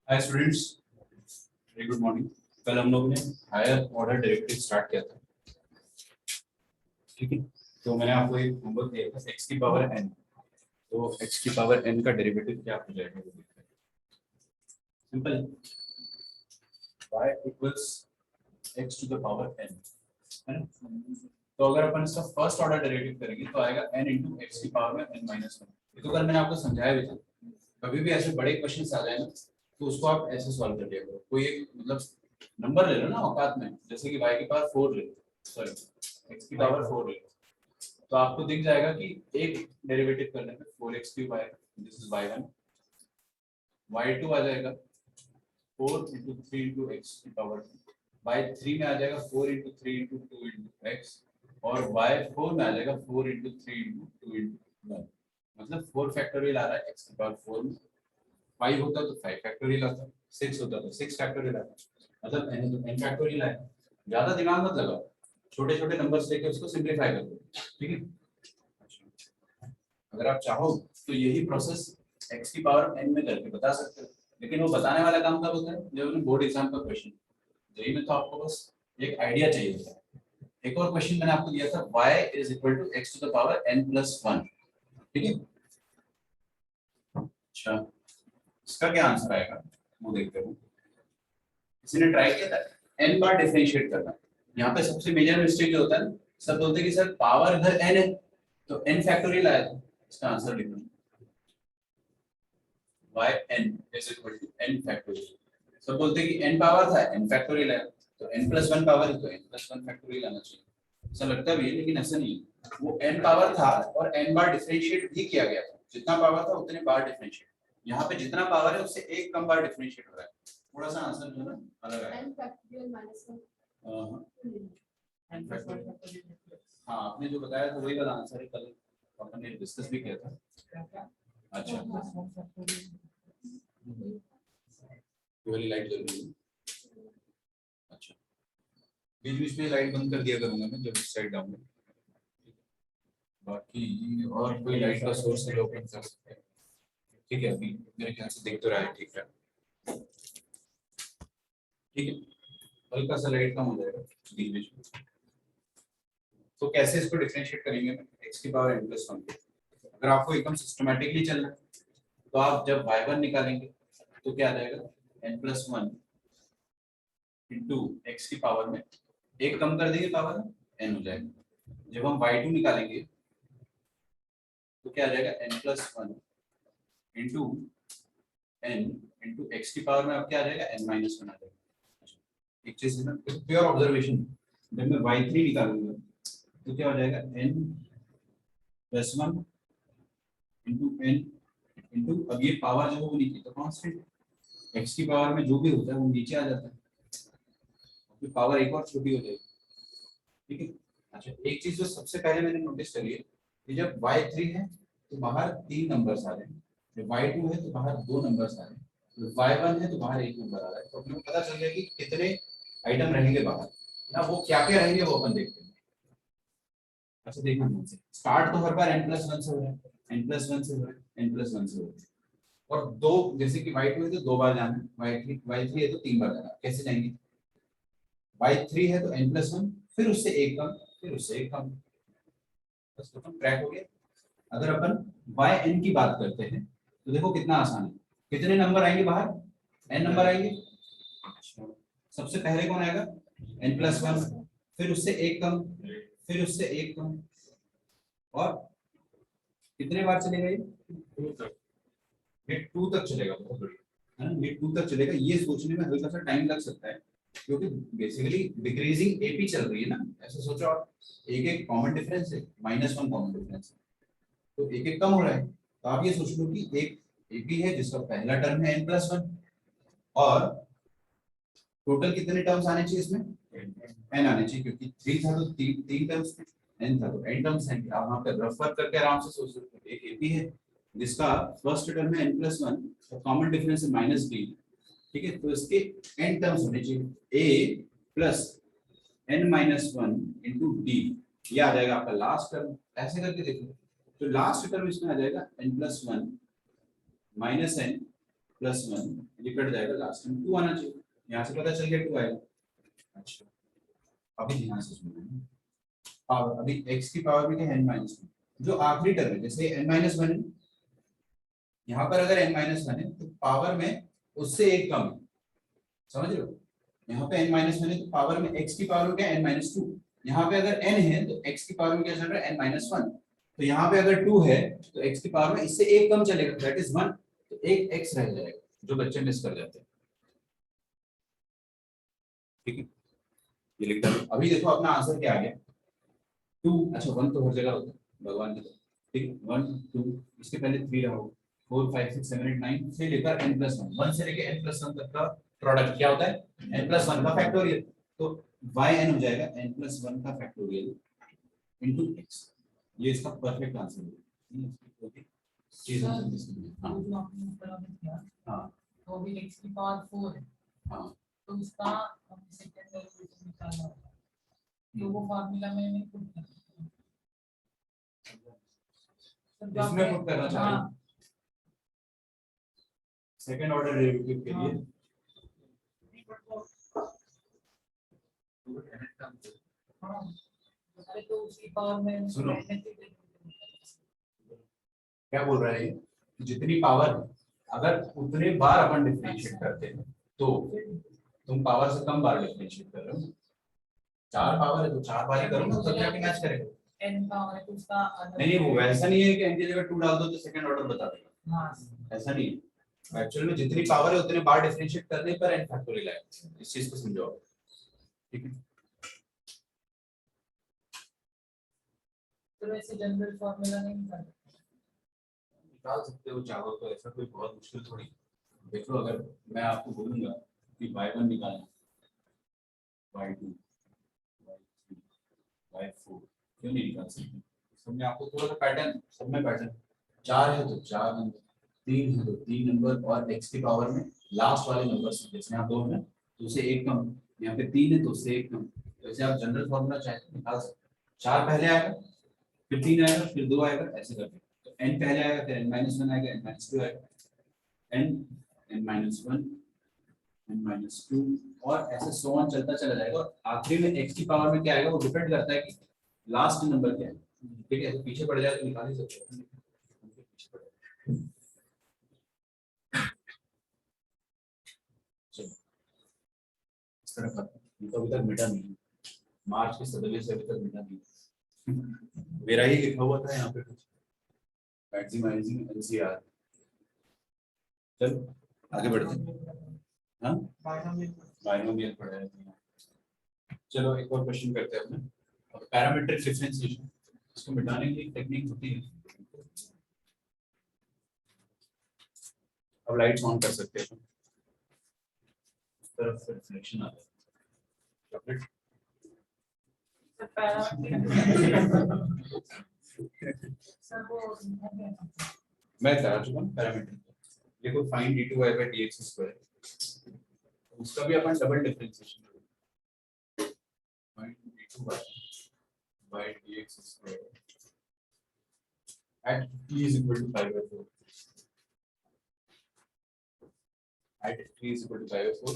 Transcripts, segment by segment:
Hi students, very good morning. कल हम लोग ने हायर ऑर्डर डेरिवेटिव स्टार्ट किया था, ठीक है। तो मैंने आपको एक होमवर्क दिया था x की पावर n। तो x की पावर n का डेरिवेटिव क्या हो जाएगा वो देखते हैं। Simple, y equals x to the power n, है ना। तो अगर अपन इसका फर्स्ट ऑर्डर डेरिवेटिव करेंगे तो आएगा n इंटू एक्स की पावर में n माइनस वन। ये तो कल मैंने आपको समझाया भी था। कभी भी ऐसे बड़े क्वेश्चन आ जाए ना तो उसको आप ऐसे सॉल्व कर लिया करो। कोई एक मतलब नंबर ले लो ना औकात में, जैसे कि y की पावर 4 ले लो, सॉरी x की पावर 4 ले लो, तो आपको दिख जाएगा कि एक डेरिवेटिव करने में 4x क्यूब आएगा, दिस इज y1। y2 आ जाएगा 4 इंटू 3 इंटू एक्स की पावर, y3 में आ जाएगा 4 इंटू 3 इंटू 2 इंटू एक्स, और y4 में आ जाएगा 4 इंटू 3 इंटू 2 इंटू 1। मतलब 4 फैक्टोरियल आ रहा है x की पावर 4 में, 5 होता तो 5 फैक्टोरियल आता, 6 होता तो 6 फैक्टोरियल आता, मतलब n तो n फैक्टोरियल आएगा। ज्यादा दिमाग मत लगाओ, छोटे छोटे नंबर्स लेके उसको सिंपलीफाई कर दो, ठीक है। अगर आप चाहो तो यही प्रोसेस x की पावर n में करके बता सकते हो, लेकिन वो बताने वाला काम कब होता है जब बोर्ड एग्जाम का क्वेश्चन। जेईई में तो आपको बस एक आइडिया चाहिए होता है। एक और क्वेश्चन मैंने आपको दिया था y is equal to x to the power n plus 1, ठीक है। अच्छा, इसका क्या आंसर आएगा वो देखते हैं। किसी ने ट्राई किया था n बार डिफरेंशिएट करना। यहाँ पे सबसे मेजर मिस्टेक जो होता है ना, सब बोलते हैं कि सर पावर इधर n है तो n फैक्टोरियल आया था। इसका आंसर लिखना y n is equal to n factorial. सब बोलते हैं कि n पावर था n फैक्टोरियल है, तो n प्लस 1 पावर है तो n प्लस 1 फैक्टोरियल आना चाहिए। ऐसा लगता भी है लेकिन ऐसा नहीं है। वो n पावर था और n बार डिफरेंशिएट भी किया गया था, जितना पावर था उतने बार डिफरेंशिएट। यहाँ पे जितना पावर है उससे एक कम बार डिफरेंशिएट हो रहा है, थोड़ा सा आंसर जो है ना अलग आएगा। n factorial minus 1। हाँ, आपने जो बताया था वही वाला आंसर है, कल अपन ने डिस्कस भी किया था। अच्छा, वाली लाइट जल रही है। अच्छा, बीच बीच में लाइट बंद कर दिया करूंगा मैं जब इस साइड डाउन। बाकी और कोई लाइट का सोर्स है ओपन कर सकते हैं, ठीक है। अभी मेरे ख्याल से दिख तो रहा है ठीक है, ठीक है। हल्का सा लाइट कम हो जाएगा बीच बीच में। तो कैसे इसको डिफरेंशिएट करेंगे x की पावर n प्लस 1 को। अगर आपको एकदम सिस्टमैटिकली चलना है तो आप जब y1 निकालेंगे तो क्या आ जाएगा n प्लस 1 इंटू एक्स की पावर में एक कम कर देंगे पावर n हो जाएगा। जब हम y2 निकालेंगे तो क्या आ जाएगा n plus 1 into n into x की पावर में अब क्या आ जाएगा n माइनस 1 आ जाएगा। एक चीज है ना, प्योर ऑब्जर्वेशन, जब मैं y3 निकालूंगा तो क्या हो जाएगा n plus 1 into n into, अब ये पावर जो है वो नीचे तो कांस्टेंट, x की पावर में जो भी होता है वो नीचे आ जाता है, तो पावर एक और छोटी हो जाएगी, ठीक है। अच्छा, एक चीज जो सबसे पहले मैंने नोटिस करी है कि जब y3 है तो बाहर 3 नंबर्स आ रहे हैं, जब y2 है तो बाहर 2 नंबर्स आ रहे हैं, जब y1 है तो बाहर 1 नंबर आ रहा है। तो अपने को पता चल गया कि कितने आइटम रहेंगे बाहर ना, वो क्या क्या रहेंगे वो अपन देखते हैं। अच्छा देखना, स्टार्ट तो हर बार n प्लस 1 से हो रहा है, n प्लस 1 से हो रहा है, n प्लस 1 से हो रहा है, और दो, जैसे कि y2 है तो 2 बार जाना है, y3 है तो 3 बार जाना है। कैसे जाएंगे, y3 है तो n प्लस 1, फिर उससे एक कम, फिर उससे एक कम, बस तो ट्रैक हो गया। अगर अपन yn की बात करते हैं तो देखो कितना आसान है, कितने नंबर आएंगे बाहर, n नंबर आएंगे। सबसे पहले कौन आएगा n प्लस 1, फिर उससे एक कम, फिर उससे एक कम, और कितने बार चलेगा ये 2 तक चलेगा। बहुत बढ़िया है ना, ये 2 तक चलेगा। ये सोचने में हल्का सा टाइम लग सकता है क्योंकि बेसिकली डिक्रीजिंग एपी चल रही है ना, ऐसे सोचो आप, एक एक कॉमन डिफरेंस है, -1 कॉमन डिफरेंस है, तो एक एक कम हो रहा है। तो आप ये सोच लो कि एक एपी है जिसका पहला टर्म है n प्लस 1, और टोटल कितने टर्म्स आने चाहिए इसमें, n आने चाहिए, क्योंकि 3 था तो 3 टर्म्स थे, n था तो n टर्म्स हैं। आप वहां पे रफ वर्क करके आराम से सोच सकते हो। एक एपी है जिसका फर्स्ट टर्म है n प्लस 1 और कॉमन डिफरेंस है -d, ठीक है। तो इसके n टर्म्स होने चाहिए, a plus n minus 1 into D, ये आ जाएगा आपका लास्ट टर्म। ऐसे करके देखो तो लास्ट टर्म इसमें आ जाएगा n plus 1 minus n plus 1 ये कट जाएगा, लास्ट में 2 आना चाहिए, यहाँ से पता चल गया 2 आएगा। अच्छा अभी ध्यान से सुनो, पावर अभी x की पावर में क्या है, n-1, जो आखिरी टर्म है, जैसे n-1 है, यहाँ पर अगर n-1 है तो पावर में उससे एक कम है, समझ रहे हो, यहाँ पे n-1 है तो पावर में x की पावर में क्या है, n-2, यहाँ पे अगर n है तो x की पावर में क्या चल रहा है, n-1, तो यहाँ पे अगर 2 है तो x की पावर में इससे एक कम चलेगा, दैट इज 1, तो एक x रह जाएगा, जो बच्चे मिस कर जाते हैं। ठीक है, ये लिख दो। अभी देखो अपना आंसर क्या आ गया, 2, अच्छा 1 तो हर जगह होता है भगवान की तरह, ठीक है, 1 2, इसके पहले 3 रहा होगा, 4 5 6 7 8 9 से लेकर n+1, 1 से लेकर n+1 तक का प्रोडक्ट क्या होता है, n+1 का फैक्टोरियल, तो yn हो जाएगा n+1 का फैक्टोरियल इनटू x, ये इसका परफेक्ट आंसर है। चीज हां हां तो अभी x की पावर 4 है, हां तो उसका हम सेकंड डेरिवेटिव निकालना होगा, तो वो फार्मूला में नहीं पुट करना, इसमें पुट करना चाहिए हाँ सेकंड ऑर्डर डेरिवेटिव के लिए। हाँ, अरे तो उसकी पावर में सुनो। नेगेटिव, क्या बोल रहा है ये, जितनी पावर है, अगर उतने बार अपन डिफरेंशिएट करते हैं तो तुम पावर से कम बार डिफरेंशिएट कर रहे हो, 4 पावर है तो 4 बार ही करो ना, सब जाके मैच करेगा। n पावर है तो उसका नहीं वो वैसा नहीं है कि n की जगह 2 डाल दो तो सेकंड ऑर्डर बता देगा, हाँ ऐसा नहीं है, एक्चुअल में जितनी पावर है उतने बार डिफरेंशिएट करने पर n फैक्टोरियल आएगा, इस चीज को समझो, ठीक है। तो वैसे जनरल फार्मूला नहीं निकाल निकाल सकते हो चाहो तो, ऐसा कोई बहुत मुश्किल थोड़ी। देखो अगर मैं आपको बोलूंगा कि y1 निकालना, y2 y3 y4, क्यों नहीं निकाल सकते, सब में आपको थोड़ा सा पैटर्न, सब में पैटर्न, 4 है तो 4 नंबर, 3 है तो 3 नंबर, और x की पावर में लास्ट वाले नंबर से, जैसे यहाँ 2 है तो उसे एक कम, यहाँ पे 3 है तो उससे एक कम, वैसे आप जनरल फॉर्मूला चाहे तो निकाल सकते हैं, 4 पहले आएगा फिर 3 आएगा फिर 2 आएगा, ऐसे करके, तो n पहले आएगा फिर n-1 आएगा, n-2 आएगा, n n-1 n-2 और ऐसे सो ऑन चलता चला जाएगा, और आखिरी में x की पावर में क्या आएगा वो डिपेंड करता है कि लास्ट नंबर क्या है, ठीक है, तो पीछे पड़ जाए तो निकाल ही सकते हैं, पीछे पड़ जाए। चलो इस तरह का ये तो अभी तक मिटा नहीं, मार्च के 17 से अभी तक मिटा नहीं, मेरा ही लिखा हुआ था यहाँ पे कुछ मैक्सिमाइजिंग एनसीआर। चलो आगे बढ़ते हैं, हाँ बायनोमियल पढ़ा है, चलो एक और क्वेश्चन करते हैं अपने, पैरामीट्रिक डिफरेंशिएशन, इसको मिटाने की एक टेक्निक होती है, अब लाइट्स ऑन कर सकते हैं, इस तरफ से रिफ्लेक्शन आता है, चॉकलेट सर वो मैं करा चुका हूँ पैरामीट्रिक, देखो फाइंड d2y/dx², उसका भी अपन डबल डिफरेंशिएशन करेंगे, find d2y/dx² at t is equal to 5/4, at t is equal to 5/4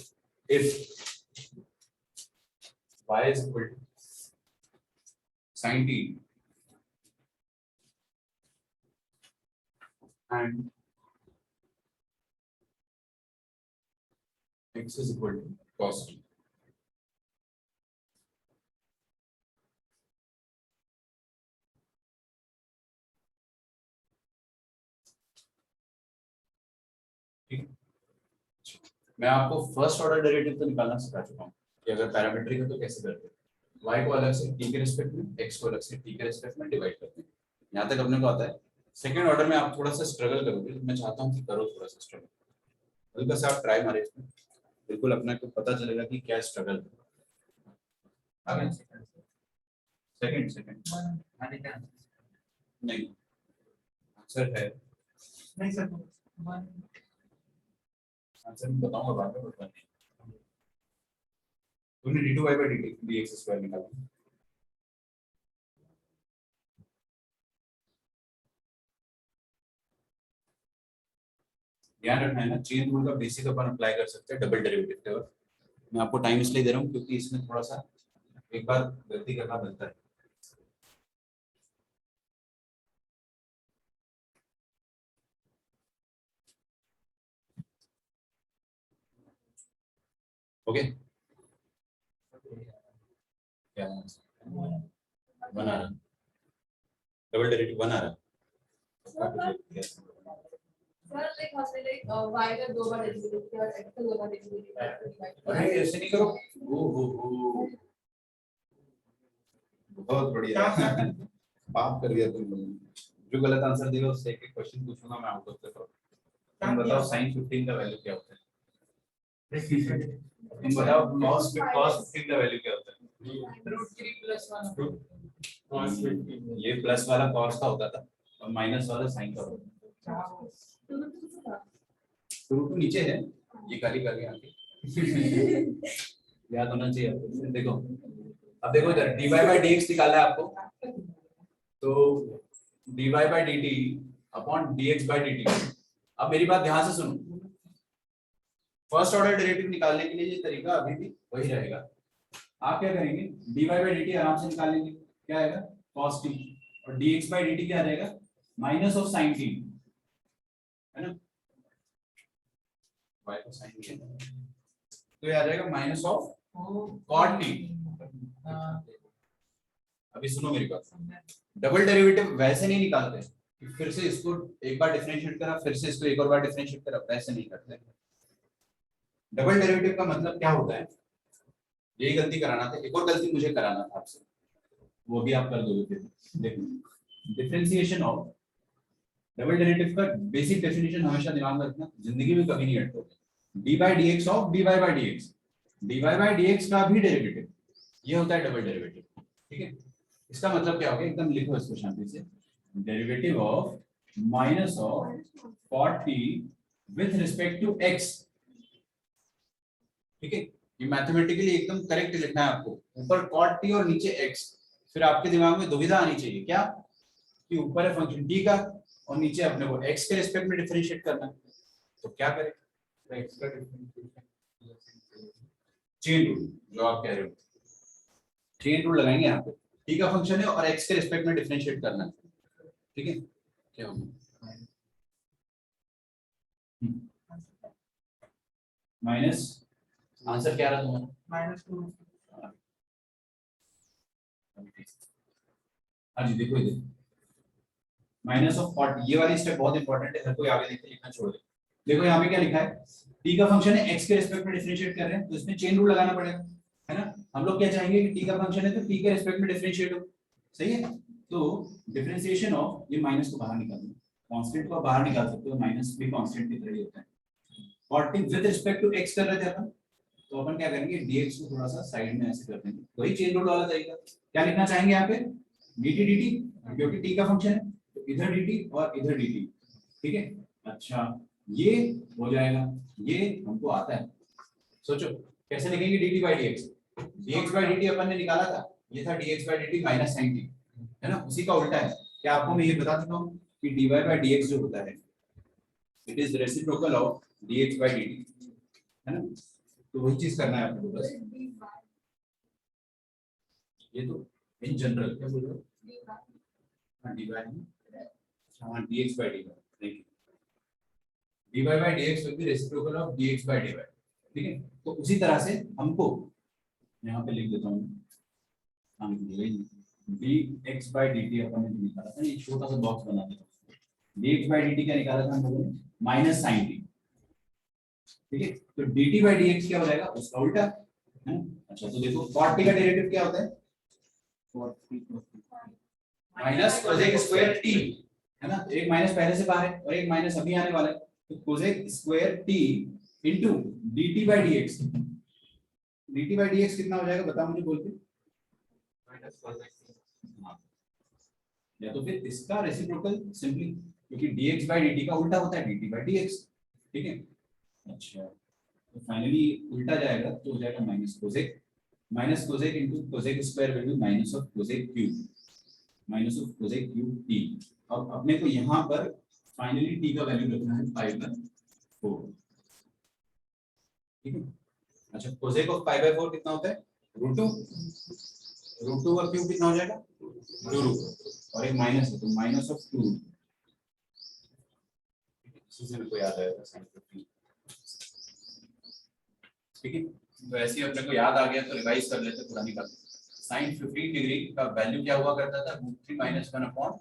if y is equal to sin t and x is equal to cos t। ठीक है, मैं आपको first order derivative तो निकालना सिखा चुका हूँ कि अगर पैरामीट्रिक है तो कैसे करते हैं, y को अलग से t के रिस्पेक्ट में, x को अलग से t के रिस्पेक्ट में डिवाइड करते हैं, यहाँ तक अपने को आता है। सेकंड ऑर्डर में आप थोड़ा सा स्ट्रगल करोगे, मैं चाहता हूँ कि करो थोड़ा सा स्ट्रगल, हल्का सा आप ट्राई मारे इसमें, बिल्कुल अपने को पता चलेगा कि क्या स्ट्रगल है। आगे सेकंड सेकंड नहीं आंसर है, नहीं सर वन आंसर मैं बताऊंगा बाद में, बता नहीं तुमने d2y/dx² निकाला, ध्यान रखना है ना, चेन रूल का बेसिक अपन अप्लाई कर सकते हैं डबल डेरिवेटिव के वक्त। मैं आपको टाइम इसलिए दे रहा हूँ क्योंकि इसमें थोड़ा सा एक बार गलती करना बनता है। ओके, क्या वन आ रहा, डबल डेरिवेटिव वन आ रहा। सर लाइक हमने लाइक y का 2 बार डेरिवेटिव किया और x का 2 बार डेरिवेटिव किया। अरे ऐसे नहीं करो, ओ बहुत बढ़िया पाप कर दिया तुम लोगों ने। जो गलत आंसर देगा उससे एक क्वेश्चन पूछूंगा मैं आउट ऑफ द टॉप। तुम बताओ sin 15 का वैल्यू क्या होता है? तुम बताओ cos 15 का वैल्यू क्या होता है? √3 + 1 ये प्लस वाला cos का होता था और माइनस वाला sin का होता था। तो रूट नीचे है, ये काली काली आके याद होना चाहिए आपको। देखो अब देखो इधर dy by dx निकालना है आपको, तो dy by dt upon dx by dt। अब मेरी बात ध्यान से सुनो, फर्स्ट ऑर्डर डेरिवेटिव निकालने के लिए ये तरीका अभी भी वही रहेगा। आप क्या करेंगे, dy by dt आराम से निकाल लेंगे, क्या आएगा cos t, और dx by dt क्या रहेगा माइनस ऑफ sin t, है ना, y को sin t तो ये आ जाएगा माइनस ऑफ cot t। अभी सुनो मेरी बात, डबल डेरिवेटिव वैसे नहीं निकालते कि फिर से इसको एक बार डिफरेंशिएट करा फिर से इसको एक और बार डिफरेंशिएट करा, वैसे नहीं करते। डबल डेरिवेटिव का मतलब क्या होता है, यही गलती कराना था, एक और गलती मुझे कराना था आपसे, वो भी आप कर दोगे फिर। देखो डिफरेंशिएशन ऑफ डबल डेरिवेटिव का बेसिक डेफिनेशन हमेशा दिमाग में रखना, जिंदगी में कभी नहीं हटोगे। D by d x of d y by d x, d y by d x का भी डेरिवेटिव, ये होता है डबल डेरिवेटिव, ठीक है। इसका मतलब क्या हो गया, एकदम लिखो इसको शांति से, derivative of minus of cot t with respect to x, ठीक है। ये मैथमेटिकली एकदम करेक्ट लिखना है आपको, ऊपर cot t और नीचे x। फिर आपके दिमाग में दुविधा आनी चाहिए क्या, कि ऊपर है फंक्शन t का और नीचे अपने को x के रिस्पेक्ट में डिफरेंशिएट करना है, तो क्या करें, तो x का डिफरेंशिएशन चेन रूल, जो आप कह रहे हो चेन रूल लगाएंगे यहाँ पे, t का फंक्शन है और x के रिस्पेक्ट में डिफरेंशिएट करना है, ठीक है। क्या होगा माइनस, आंसर क्या रहा तुम्हारा -2 हाँ जी देखो इधर माइनस ऑफ 40, ये वाली स्टेप बहुत इंपॉर्टेंट है, हर कोई आगे देख के लिखना छोड़ दे। देखो यहाँ पे क्या लिखा है, t का फंक्शन है x के रिस्पेक्ट में डिफरेंशिएट कर रहे हैं, तो इसमें चेन रूल लगाना पड़ेगा, है ना। हम लोग क्या चाहेंगे कि t का फंक्शन है तो t के रिस्पेक्ट में डिफरेंशिएट हो, सही है। तो डिफरेंशिएशन ऑफ, ये माइनस को बाहर निकाल दो, कांस्टेंट को बाहर निकाल सकते हो, माइनस भी कांस्टेंट की तरह ही होता है। 40 विद रिस्पेक्ट टू x कर रहे थे अपन, तो अपन क्या करेंगे dx को थोड़ा सा साइड में ऐसे कर देंगे, वही चेन रूल वाला तरीका। क्या लिखना चाहेंगे यहाँ पे dt dt, क्योंकि t का फंक्शन है तो इधर dt और इधर dt, ठीक है। अच्छा ये हो जाएगा, ये हमको आता है, सोचो कैसे लिखेंगे dt by dx, dx by dt अपन ने निकाला था, ये था dx by dt minus sin t, है ना, उसी का उल्टा है। क्या आपको मैं ये बता चुका हूँ कि dy by dx जो होता है it is reciprocal of dx by dt, है ना, तो वही चीज करना है आपको बस। ये तो इन जनरल क्या बोल रहे हो, हाँ dy है, हाँ dx by dy, देखिए dy by dx will be reciprocal of dx by dy, ठीक है। तो उसी तरह से हमको यहाँ पे लिख देता हूँ, हाँ dx by dt अपन ने निकाला था, ये छोटा सा बॉक्स बना देता हूँ, dx by dt क्या निकाला था हम लोगों ने माइनस sin t, ठीक है। तो dt by dx क्या हो जाएगा, उसका उल्टा, है ना। अच्छा तो देखो cot t का डेरिवेटिव क्या होता है, माइनस कोसेक स्क्वायर t, है ना, एक माइनस पहले से बाहर है और एक माइनस अभी आने वाला है, तो cosec square t into dt by dx, dt by dx कितना हो जाएगा बता मुझे बोल के, या तो फिर इसका रेसिप्रोकल सिंपली, क्योंकि dx by dt का उल्टा होता है dt by dx, ठीक है। अच्छा तो फाइनली उल्टा जाएगा तो हो जाएगा minus cosec into cosec square will be minus of cosec cube, minus of cosec cube t। अब अपने को यहाँ पर फाइनली t का वैल्यू रखना है 5 पर, 4, ठीक है। अच्छा कोसेक ऑफ पाई बाय 4 कितना होता है √2, √2 का क्यूब कितना हो जाएगा 2 और एक माइनस है तो माइनस ऑफ 2, इसी से मेरे को याद आया था sin 15, ठीक है। तो ऐसे ही अपने को याद आ गया तो रिवाइज कर लेते पुरानी बात। sin 15 डिग्री का वैल्यू क्या हुआ करता था √3 - 1/2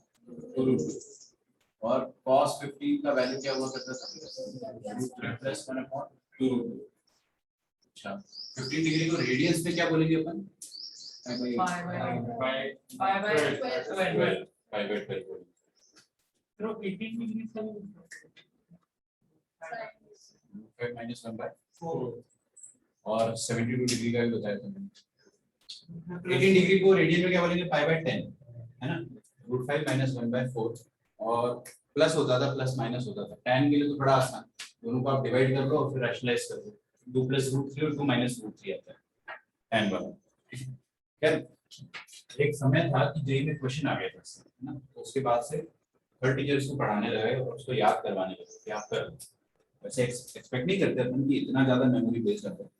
और cos 15 का वैल्यू क्या हुआ करता था √3 + 1/2। अच्छा 15 डिग्री को रेडियंस में क्या बोलेंगे अपन पाई बाय 5/12 तो 18 डिग्री से 5 - 1/4 और 72 डिग्री का भी बताया था मैंने। 18 डिग्री को रेडियन में क्या बोलेंगे π/10 है ना √5 - 1/4 और प्लस होता था प्लस माइनस होता था। tan के लिए तो बड़ा आसान, दोनों को आप डिवाइड कर लो और फिर रैशनलाइज कर दो 2 + √3 और 2 - √3 आता है tan वाला। खैर एक समय था कि जेईई में क्वेश्चन आ गया था है ना, तो उसके बाद से हर टीचर इसको पढ़ाने लगे और उसको याद करवाने लगे कि आप कर वैसे एक्सपेक्ट नहीं करते अपन कि इतना ज्यादा मेमोरी बेस्ड आता है,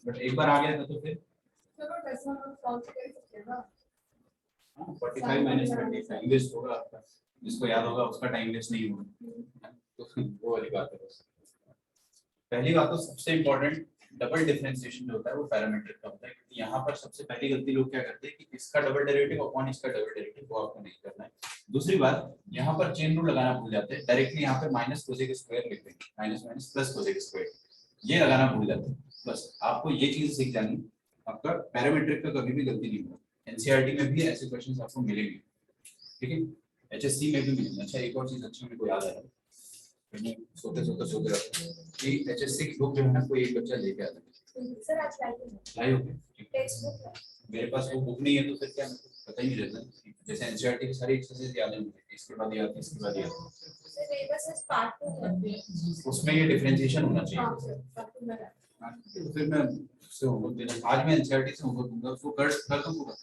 बट एक बार आ गया था तो फिर चलो टेस्ट में सॉल्व कर सकते हैं ना। 45 - 30 टाइम वेस्ट होगा आपका, जिसको याद होगा उसका टाइम वेस्ट नहीं होगा, तो वो वाली बात है बस। पहली बात तो सबसे इम्पोर्टेंट डबल डिफरेंशिएशन जो होता है वो पैरामीट्रिक का होता है, क्योंकि यहाँ पर सबसे पहली गलती लोग क्या करते हैं कि इसका डबल डेरिवेटिव अपॉन इसका डबल डेरिवेटिव वो आपको नहीं करना है। दूसरी बात यहाँ पर चेन रूल लगाना भूल जाते हैं, डायरेक्टली यहाँ पे माइनस कोसेक स्क्वायर लिखते हैं, minus minus plus cosec square ये लगाना भूल जाते हैं। बस आपको ये चीज सीख जानी, आपका पैरामीट्रिक का कभी भी गलती नहीं होगा। एनसीईआरटी में भी ऐसे क्वेश्चंस आपको मिलेंगे, ठीक है, एचएससी में भी मिलेंगे। अच्छा एक और चीज अच्छी मेरे को याद आया, सोते कि एचएससी की बुक जो है ना कोई एक बच्चा लेके आता है, सर आज लाई होगी टेक्स्ट बुक मेरे पास वो बुक नहीं है तो फिर क्या पता ही नहीं रहता। जैसे एनसीईआरटी की सारी एक्सरसाइज याद है मुझे, इसके बाद याद है इसके बाद याद है, सिलेबस पार्ट 2 है उसमें ये डिफरेंशिएशन होना चाहिए। हां सर पार्ट 2 में तो फिर मैं उससे होमवर्क देना, आज मैं एनसीईआरटी से होमवर्क दूंगा, उसको कर दूं पूरा।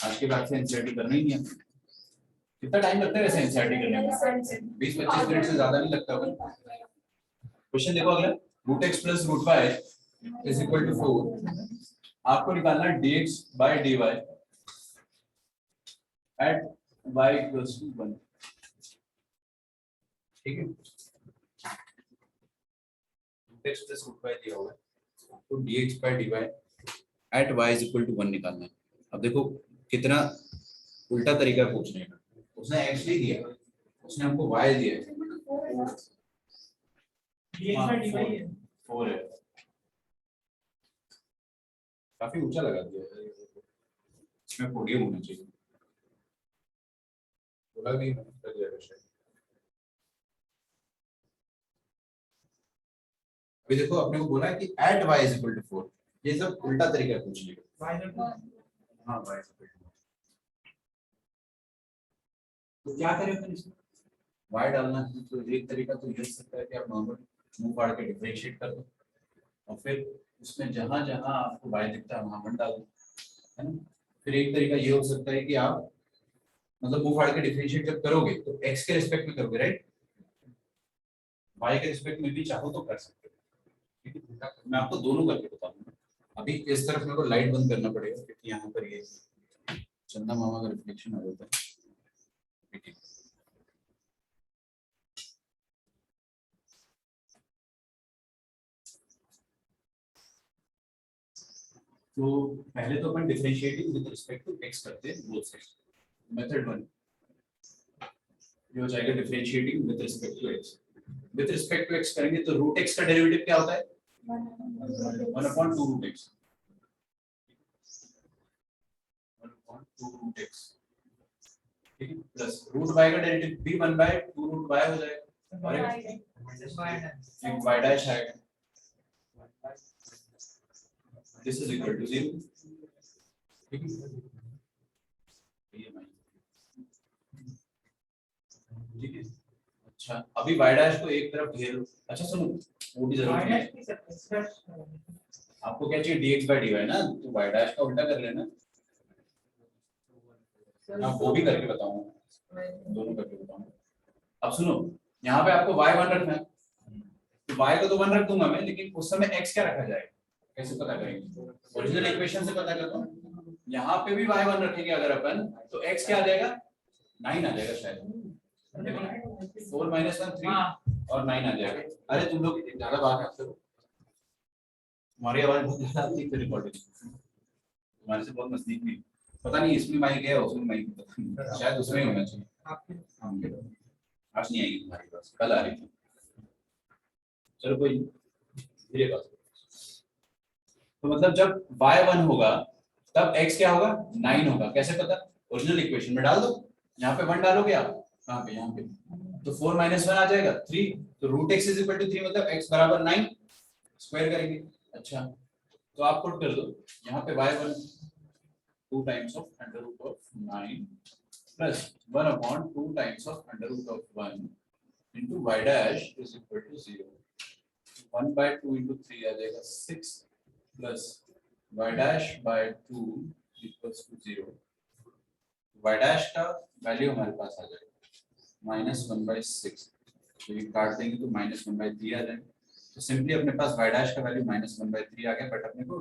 आज के बाद से एनसीईआरटी करना ही नहीं है। कितना टाइम लगता है वैसे एनसीईआरटी करने में 20-25 मिनट से ज्यादा नहीं लगता। क्वेश्चन देखो अगला, √x + √y = 4, आपको निकालना है dx by dy at y = 1, ठीक है। √x + √y दिया हुआ है तो dx by dy at y = 1 निकालना है। अब देखो कितना उल्टा तरीका पूछने का, उसने x नहीं दिया, उसने हमको y दिया है। ये 4 है, काफी ऊंचा लगा दिया है, इसमें पोडियम होना चाहिए, बोला भी लग जाएगा शायद। अभी देखो अपने को बोला है कि at y = 4, ये सब उल्टा तरीका है पूछने का। हाँ y = 4, तो क्या करें फिर इसमें, y डालना है तो एक तरीका तो ये हो सकता है कि आप नॉर्मल मुंह फाड़ के डिफरेंशिएट कर दो और फिर उसमें जहां जहां आपको y दिखता है वहां 1 डाल दो, है ना। फिर एक तरीका ये हो सकता है कि आप मतलब मुंह फाड़ के डिफरेंशिएट जब करोगे तो x के रिस्पेक्ट में करोगे, राइट, y के रिस्पेक्ट में भी चाहो तो कर सकते हो, ठीक है। मैं आपको दोनों करके बताऊंगा। अभी इस तरफ मेरे को लाइट बंद करना पड़ेगा क्योंकि यहाँ पर ये चंदा मामा का रिफ्लेक्शन आ जाता है, ठीक है। तो पहले तो अपन differentiating with respect to x करते हैं बोथ साइड। मेथड 1 ये हो जाएगा differentiating with respect to x। With respect to x करेंगे तो √x का डेरिवेटिव क्या होता है 1/2 √x, 1/2 √x, ठीक है, प्लस √y का डेरिवेटिव भी 1/2 √y हो जाएगा और एक y डैश आएगा, this is equal to 0, ठीक है। ठीक है, अच्छा अभी y डैश को एक तरफ घेर लो। अच्छा सुनो वो भी जरूरी है, आपको क्या चाहिए dx by dy ना, तो y डैश का उल्टा कर लेना। हाँ वो भी करके बताऊंगा, दोनों करके बताऊंगा। अब सुनो यहाँ पे आपको y1 रखना है तो y को तो 1 रख दूंगा मैं, लेकिन उस समय x क्या रखा जाएगा, कैसे पता करेंगे? ओरिजिनल इक्वेशन से पता करता हूँ। यहाँ पे भी y 1 रखेंगे अगर अपन, तो x क्या आ जाएगा, 9 आ जाएगा शायद, 4 - 1 3 और 9 आ जाएगा। अरे तुम लोग ज्यादा बात करते हो, हमारी आवाज बहुत ज्यादा आती है रिकॉर्डिंग, हमारे से बहुत नजदीक भी, पता नहीं इसमें माइक है उसमें माइक, पता नहीं, शायद उसमें होना चाहिए। आज नहीं आएगी तुम्हारी पास, कल आ रही थी। चलो कोई धीरे बात। तो मतलब जब y1 होगा तब x क्या होगा, 9 होगा। कैसे पता, ओरिजिनल इक्वेशन में डाल दो, यहाँ पे 1 डालोगे आप, कहाँ पे, यहाँ पे, तो 4 - 1 आ जाएगा 3, तो √x = 3 मतलब x बराबर 9, स्क्वायर करेंगे। अच्छा तो आप पुट कर दो यहाँ पे y1 2 times of √9 plus 1/2 times of √1 into y dash is equal to 0, 1/2 into 3 आ जाएगा 6 plus y dash by 2 equals to 0। y dash का वैल्यू हमारे पास आ जाएगा -1/6, तो ये काट देंगे तो -1/3 आ जाएगा। तो सिंपली अपने पास y dash का वैल्यू -1/3 आ गया, बट अपने को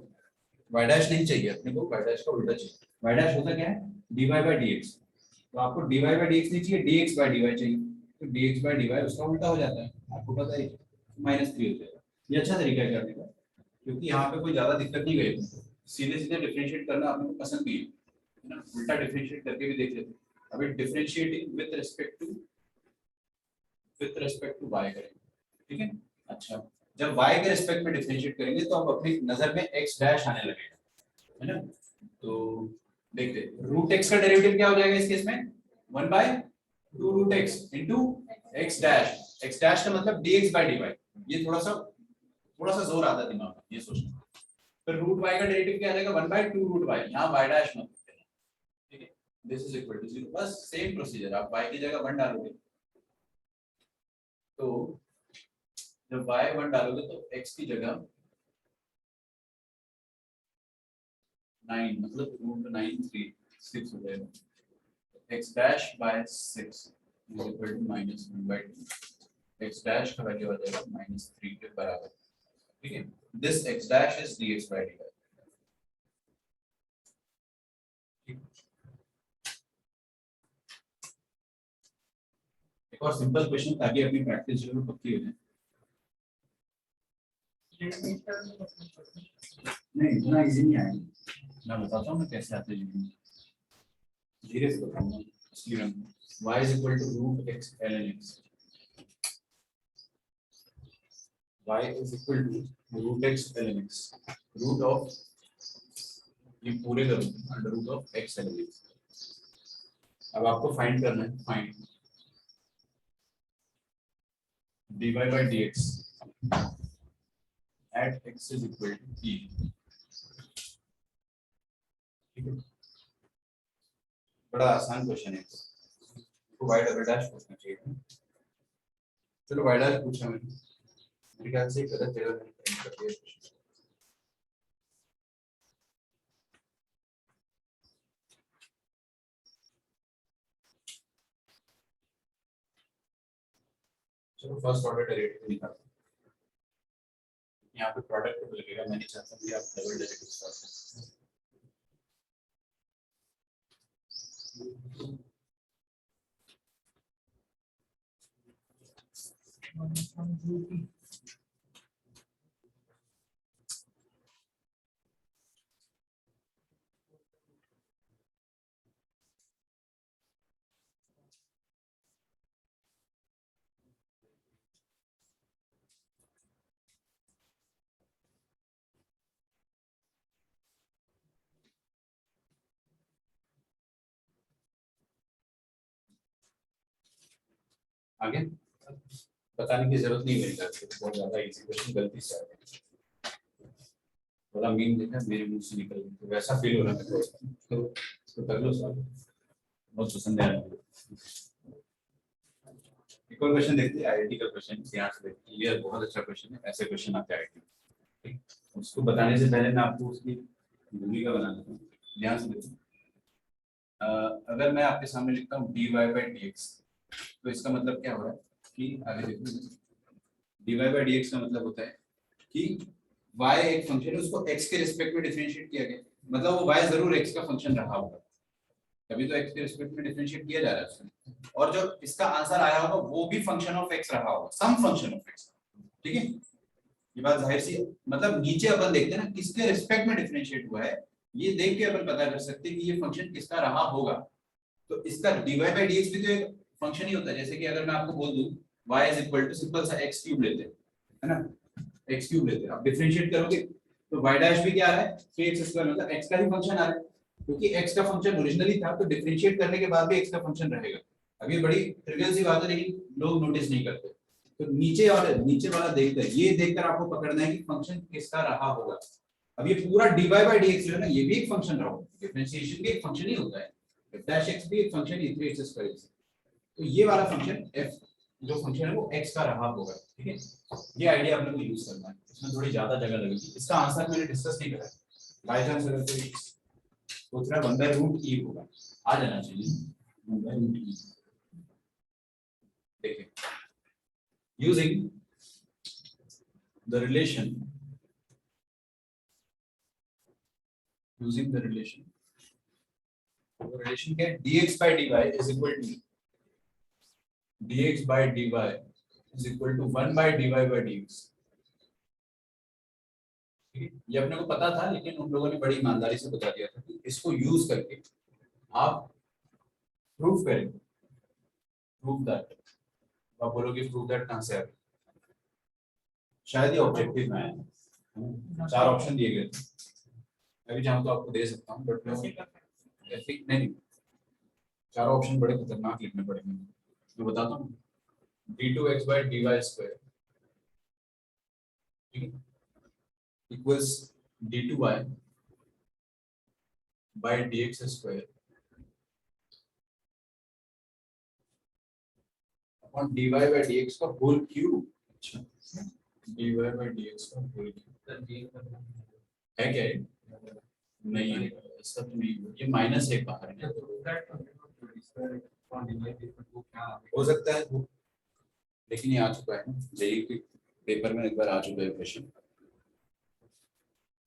y dash नहीं चाहिए, अपने को y dash का उल्टा चाहिए। y dash होता क्या है, dy/dx, तो आपको dy/dx नहीं चाहिए, dx/dy चाहिए, तो dx/dy उसका उल्टा हो जाता है, आपको पता है, -3 हो जाएगा। ये अच्छा तरीका है करने का, क्योंकि यहाँ पे कोई ज्यादा दिक्कत नहीं गई, सीधे सीधे डिफरेंशिएट करना अपने को पसंद भी है ना, उल्टा डिफरेंशिएट करके भी देख लेते हैं। अभी differentiating with respect to y करेंगे, ठीक है। अच्छा जब y के रिस्पेक्ट में डिफरेंशिएट करेंगे तो अब अपनी नजर में x डैश आने लगेगा, है ना। तो देखते √x का डेरिवेटिव क्या हो जाएगा इस केस में, 1/2 √x into x dash, x dash का मतलब dx/dy। ये थोड़ा सा जोर आता है दिमाग में ये सोचना। फिर √y का डेरिवेटिव क्या आ जाएगा, 1/2 √y, यहाँ y डैश मत, ठीक है, दिस इज इक्वल टू 0। बस सेम प्रोसीजर, आप y की जगह 1 डालोगे, तो जब y 1 डालोगे तो x की जगह 9 मतलब √9 6 हो जाएगा, x dash by 6 is equal to -1/2, x dash का वैल्यू आ जाएगा -3 के बराबर, ठीक है। This x dash is dx/dy। एक और सिंपल क्वेश्चन ताकि अपनी प्रैक्टिस जो है पक्की हो जाए। नहीं इतना इजी नहीं आएगा, मैं बताता हूँ मैं कैसे आते हैं, धीरे से बताऊंगा। इसलिए y is equal to √x ln x, y is equal to √x ln x, root of ये पूरे करूँ √x ln x। अब आपको फाइंड करना है, find dy/dx at x is equal to e, ठीक है। बड़ा आसान क्वेश्चन है, तो y डबल डैश पूछना चाहिए। चलो y डैश पूछा मैंने, मेरे ख्याल से गलत जगह मैंने प्रिंट कर दिया। चलो फर्स्ट ऑर्डर डेरिवेटिव निकालते हैं। यहाँ पे प्रोडक्ट को लगेगा, मैं नहीं चाहता कि आप डबल डेरिवेटिव करें। आगे बताने की जरूरत नहीं मेरी तरफ से, बहुत ज्यादा इजी क्वेश्चन गलती से आ गया, थोड़ा मीन देखा मेरे मुंह से निकल गया, तो वैसा फील हो रहा है मेरे को, तो कर लो सॉल्व, बहुत पसंद है। एक और क्वेश्चन देखते हैं, आईआईटी का क्वेश्चन, यहाँ से देखते हैं, ये बहुत अच्छा क्वेश्चन है, ऐसे क्वेश्चन आते हैं आईआईटी, ठीक। उसको बताने से पहले मैं आपको उसकी भूमिका बना देता हूँ, ध्यान से देखो। अगर मैं आपके सामने लिखता हूँ dy/dx, तो इसका मतलब क्या हो रहा है कि आगे देखो, dy by dx का मतलब होता है कि y एक फंक्शन है, उसको x के रिस्पेक्ट में डिफरेंशिएट किया गया, मतलब वो y जरूर x का फंक्शन रहा होगा, तभी तो x के रिस्पेक्ट में डिफरेंशिएट किया जा रहा है उसमें, और जो इसका आंसर आया होगा वो भी फंक्शन ऑफ x रहा होगा, सम फंक्शन ऑफ x। ठीक है, ये बात जाहिर सी, मतलब नीचे अपन देखते हैं ना किसके रिस्पेक्ट में डिफरेंशिएट हुआ है, ये देख के अपन पता कर सकते हैं कि ये फंक्शन किसका रहा होगा। तो इसका dy by dx भी तो एक फंक्शन ही होता है, जैसे कि अगर मैं आपको बोल दूं y is equal to simple सा x क्यूब लेते हैं, है ना, x क्यूब लेते हैं, आप डिफरेंशिएट करोगे तो y डैश भी क्या आ रहा है 3x स्क्वायर, मतलब x का ही फंक्शन आ रहा है, क्योंकि x का फंक्शन ओरिजिनली था तो डिफरेंशिएट करने के बाद भी x का फंक्शन रहेगा। अब ये बड़ी ट्रिवियल सी बात है लेकिन लोग नोटिस नहीं करते, तो नीचे और नीचे वाला देखकर ये देखकर आपको पकड़ना है कि फंक्शन किसका रहा होगा। अब ये पूरा dy by dx जो है ना, ये भी एक फंक्शन रहा होगा, डिफरेंशिएशन भी एक फंक्शन ही होता है, f dash x भी एक फंक्शन ही 3x स्क्वायर, तो ये वाला फंक्शन f जो फंक्शन है वो x का रहा होगा। ठीक है, ये आइडिया अपने को यूज करना है, इसमें थोड़ी ज्यादा जगह लगेगी, इसका आंसर मैंने डिस्कस नहीं करा, बाय चांस अगर कोई सोच रहा 1/√e होगा, आ जाना चाहिए 1/√e। देखिए, using the relation क्या है, dx by dy is equal to 1 by dy by dx। ये अपने को पता था लेकिन उन लोगों ने बड़ी ईमानदारी से बता दिया था कि इसको यूज करके आप प्रूफ करेंगे, प्रूफ दैट, आप बोलोगे प्रूफ दैट कहां से आ गया, शायद ये ऑब्जेक्टिव में है, 4 ऑप्शन दिए गए थे, मैं भी चाहूँ तो आपको दे सकता हूँ, बट ऐसे नहीं, 4 ऑप्शन बड़े खतरनाक लिखने पड़ेंगे, मैं बताता हूँ। d2x by dy square equals d2y by dx square upon dy by dx का होल क्यूब। अच्छा, dy by dx का होल क्यूब है क्या ये? नहीं है, ऐसा तो नहीं, ये माइनस एक बाहर है, हो सकता है वो, लेकिन ये आ चुका है जेईई के पेपर में एक बार आ चुका है क्वेश्चन।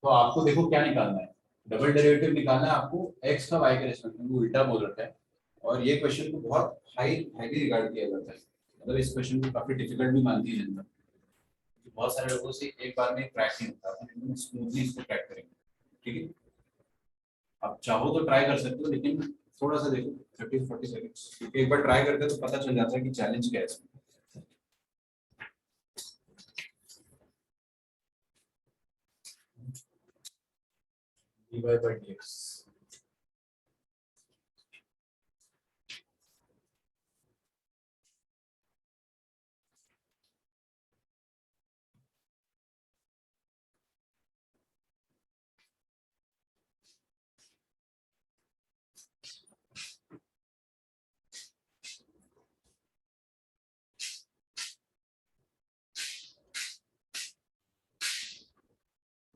तो आपको देखो क्या निकालना है, डबल डेरिवेटिव निकालना है आपको x का y के रिस्पेक्ट में, उल्टा बोल रखा है, और ये क्वेश्चन को बहुत हाईली रिगार्ड किया जाता है, मतलब इस क्वेश्चन को काफी डिफिकल्ट भी मानती है जनता, बहुत सारे लोगों से एक बार में क्रैक नहीं होता, अपन स्मूथली इसको क्रैक करेंगे। ठीक है, आप चाहो तो ट्राई कर सकते हो, लेकिन थोड़ा सा देखो 30-40 सेकंड्स, क्योंकि एक बार ट्राई करते तो पता चल जाता है कि चैलेंज क्या है इसमें। dy by dx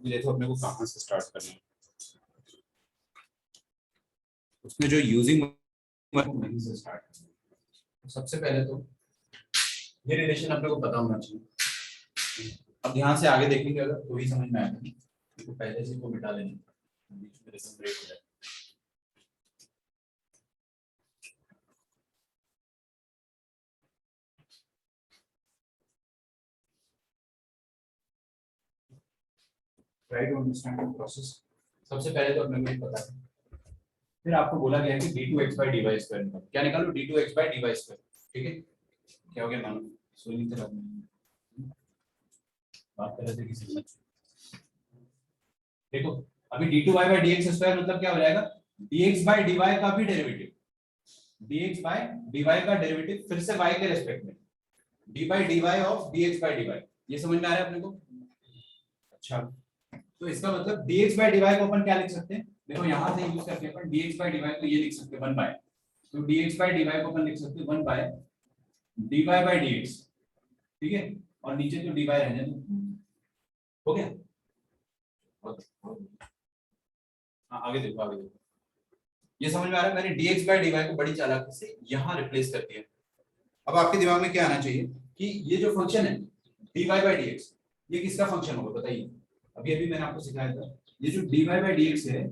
देखो अपने को कहां से स्टार्ट करना है, उसमें जो यूजिंग वहीं से स्टार्ट करना है। सबसे पहले तो ये रिलेशन अपने को पता होना चाहिए, अब ध्यान से आगे देखेंगे अगर तो ही समझ में आएगा, तो पहले से को मिटा लेना, बीच में रिलेशन ब्रेक हो जाए। Try to understand the process. सबसे पहले तो अपने को ये पता है, फिर आपको बोला गया है कि d2x by dy स्क्वायर निकालो, क्या निकालो, d2x by dy स्क्वायर। ठीक है, क्या हो गया मानो, सोनी तरह बात कर रहे थे किसी से, देखो अभी d2y by dx स्क्वायर मतलब क्या हो जाएगा, dx by dy का भी डेरिवेटिव, dx by dy का डेरिवेटिव फिर से y के रिस्पेक्ट में, d by dy of dx by dy, ये समझ में आ रहा है अपने को। अच्छा, तो इसका मतलब dx by dy को अपन क्या लिख सकते हैं, देखो यहां से यूज करके अपन dx by dy को ये लिख सकते हैं 1 बाय, तो dx by dy को अपन लिख सकते हैं 1 बाय dy by dx। ठीक है, और नीचे तो dy रहने दो, हो गया। हाँ आगे देखो, आगे देखो, ये समझ में आ रहा है, मैंने dx by dy को बड़ी चालाकी से यहाँ रिप्लेस कर दिया। अब आपके दिमाग में क्या आना चाहिए कि ये जो फंक्शन है dy by dx ये किसका फंक्शन होगा बताइए। अभी अभी मैंने आपको सिखाया था ये जो dy by dx है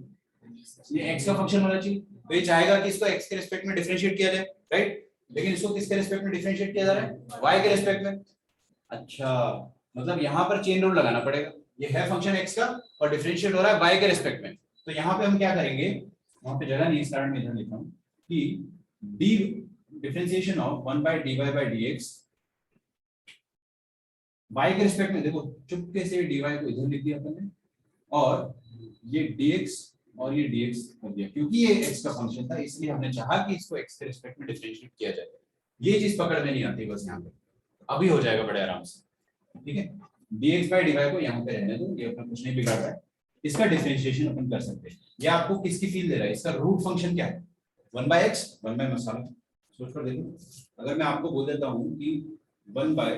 ये x का फंक्शन होना चाहिए, तो ये चाहेगा कि इसको x के रिस्पेक्ट में डिफरेंशिएट किया जाए, राइट? लेकिन इसको किसके रिस्पेक्ट में डिफरेंशिएट किया जा रहा है? y के रिस्पेक्ट में। अच्छा, मतलब यहाँ पर चेन रूल लगाना पड़ेगा, ये है फंक्शन x का और डिफरेंशिएट हो रहा है y के रिस्पेक्ट में, तो यहाँ पे हम क्या करेंगे, वहां पे जगह नहीं, इस कारण मैं इधर लिखा हूँ कि d differentiation of 1 by dy by dx y के रिस्पेक्ट में, देखो चुपके से dy को इधर लिख दिया अपन ने और ये dx और ये dx कर दिया, क्योंकि ये x का फंक्शन था इसलिए हमने चाहा कि इसको x के रिस्पेक्ट में डिफरेंशिएट किया जाए। ये चीज पकड़ में नहीं आती बस यहाँ पे, अभी हो जाएगा बड़े आराम से, ठीक है। dx by dy को यहाँ पे रहने दो, ये अपना कुछ नहीं बिगाड़ रहा है, इसका डिफरेंशिएशन अपन कर सकते हैं। ये आपको किसकी फील दे रहा है, इसका रूट फंक्शन क्या है, 1 by x 1 by मसाला। सोच कर देखो, अगर मैं आपको बोल देता हूँ कि 1 by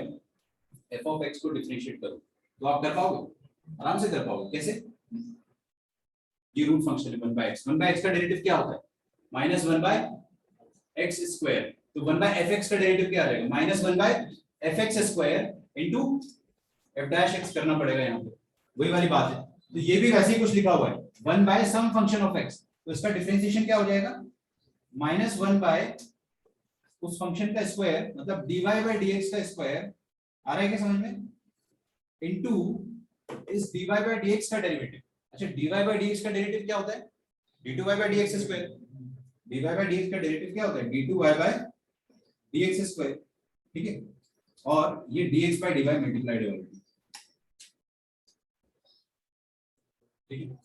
f of x को डिफरेंशिएट करो तो आप कर पाओगे, आराम से कर पाओगे। कैसे? ये रूट फंक्शन है 1 by x, 1 by x का डेरिवेटिव क्या होता है, माइनस 1 by x स्क्वायर, तो 1 by fx का डेरिवेटिव क्या आ जाएगा, minus 1 by fx square into f dash x करना पड़ेगा यहाँ पे, वही वाली बात है। तो ये भी वैसे ही कुछ लिखा हुआ है 1 by some function of x, तो इसका डिफरेंशिएशन क्या हो जाएगा, माइनस 1 by उस फंक्शन का स्क्वायर, मतलब dy by dx का स्क्वायर आ रहा है क्या समझ में, इनटू इस dy by dx का डेरिवेटिव। अच्छा, dy by dx का डेरिवेटिव क्या होता है, d2y by dx square, dy by dx का डेरिवेटिव क्या होता है, d2y by dx स्क्वायर, ठीक है, और ये dx by dy मल्टीप्लाइड है ऑलरेडी, ठीक है,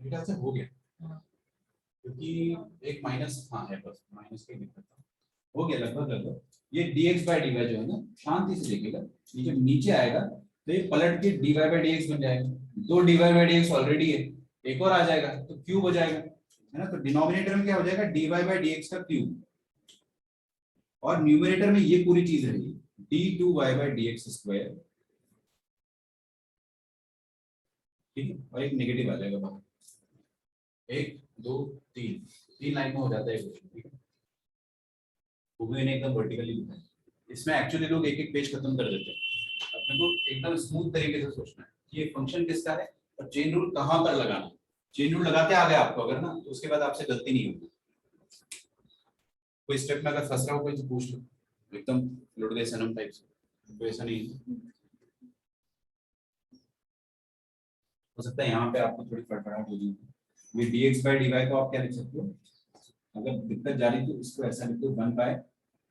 बेटा से हो गया, क्योंकि एक माइनस हाँ है, बस माइनस के दिक्कत हो गया लगभग। ये dx by dy जो है ना, शांति से देखिएगा, ये जब नीचे आएगा तो ये पलट के dy by dx बन जाएगा, दो dy by dx ऑलरेडी है, एक और आ जाएगा तो क्यूब हो जाएगा, है ना। तो डिनोमिनेटर में क्या हो जाएगा, dy by dx का क्यूब, और न्यूमरेटर में ये पूरी चीज रहेगी d2y by dx स्क्वायर, ठीक है, और एक नेगेटिव आ जाएगा बाहर, 1 2 3 लाइन में हो जाता है क्वेश्चन, ठीक है। ने एकदम वर्टिकली लिखा है, इसमें एक्चुअली लोग एक एक पेज खत्म कर देते हैं। अपने को एकदम स्मूथ तरीके से सोचना है कि ये फंक्शन किसका है और चेन रूल कहां पर लगाना है। चेन रूल लगाते आ गए आपको अगर ना, तो उसके बाद आपसे गलती नहीं होगी। कोई स्टेप में अगर फंस रहा हो कोई तो पूछ लो, एकदम लुट गए सनम टाइप से, तो ऐसा नहीं है। हो सकता है यहाँ पे आपको थोड़ी फड़फड़ाहट हो जाए। ये dx by dy को आप क्या लिख सकते हो, अगर दिक्कत जा रही तो इसको ऐसा लिख दो 1 by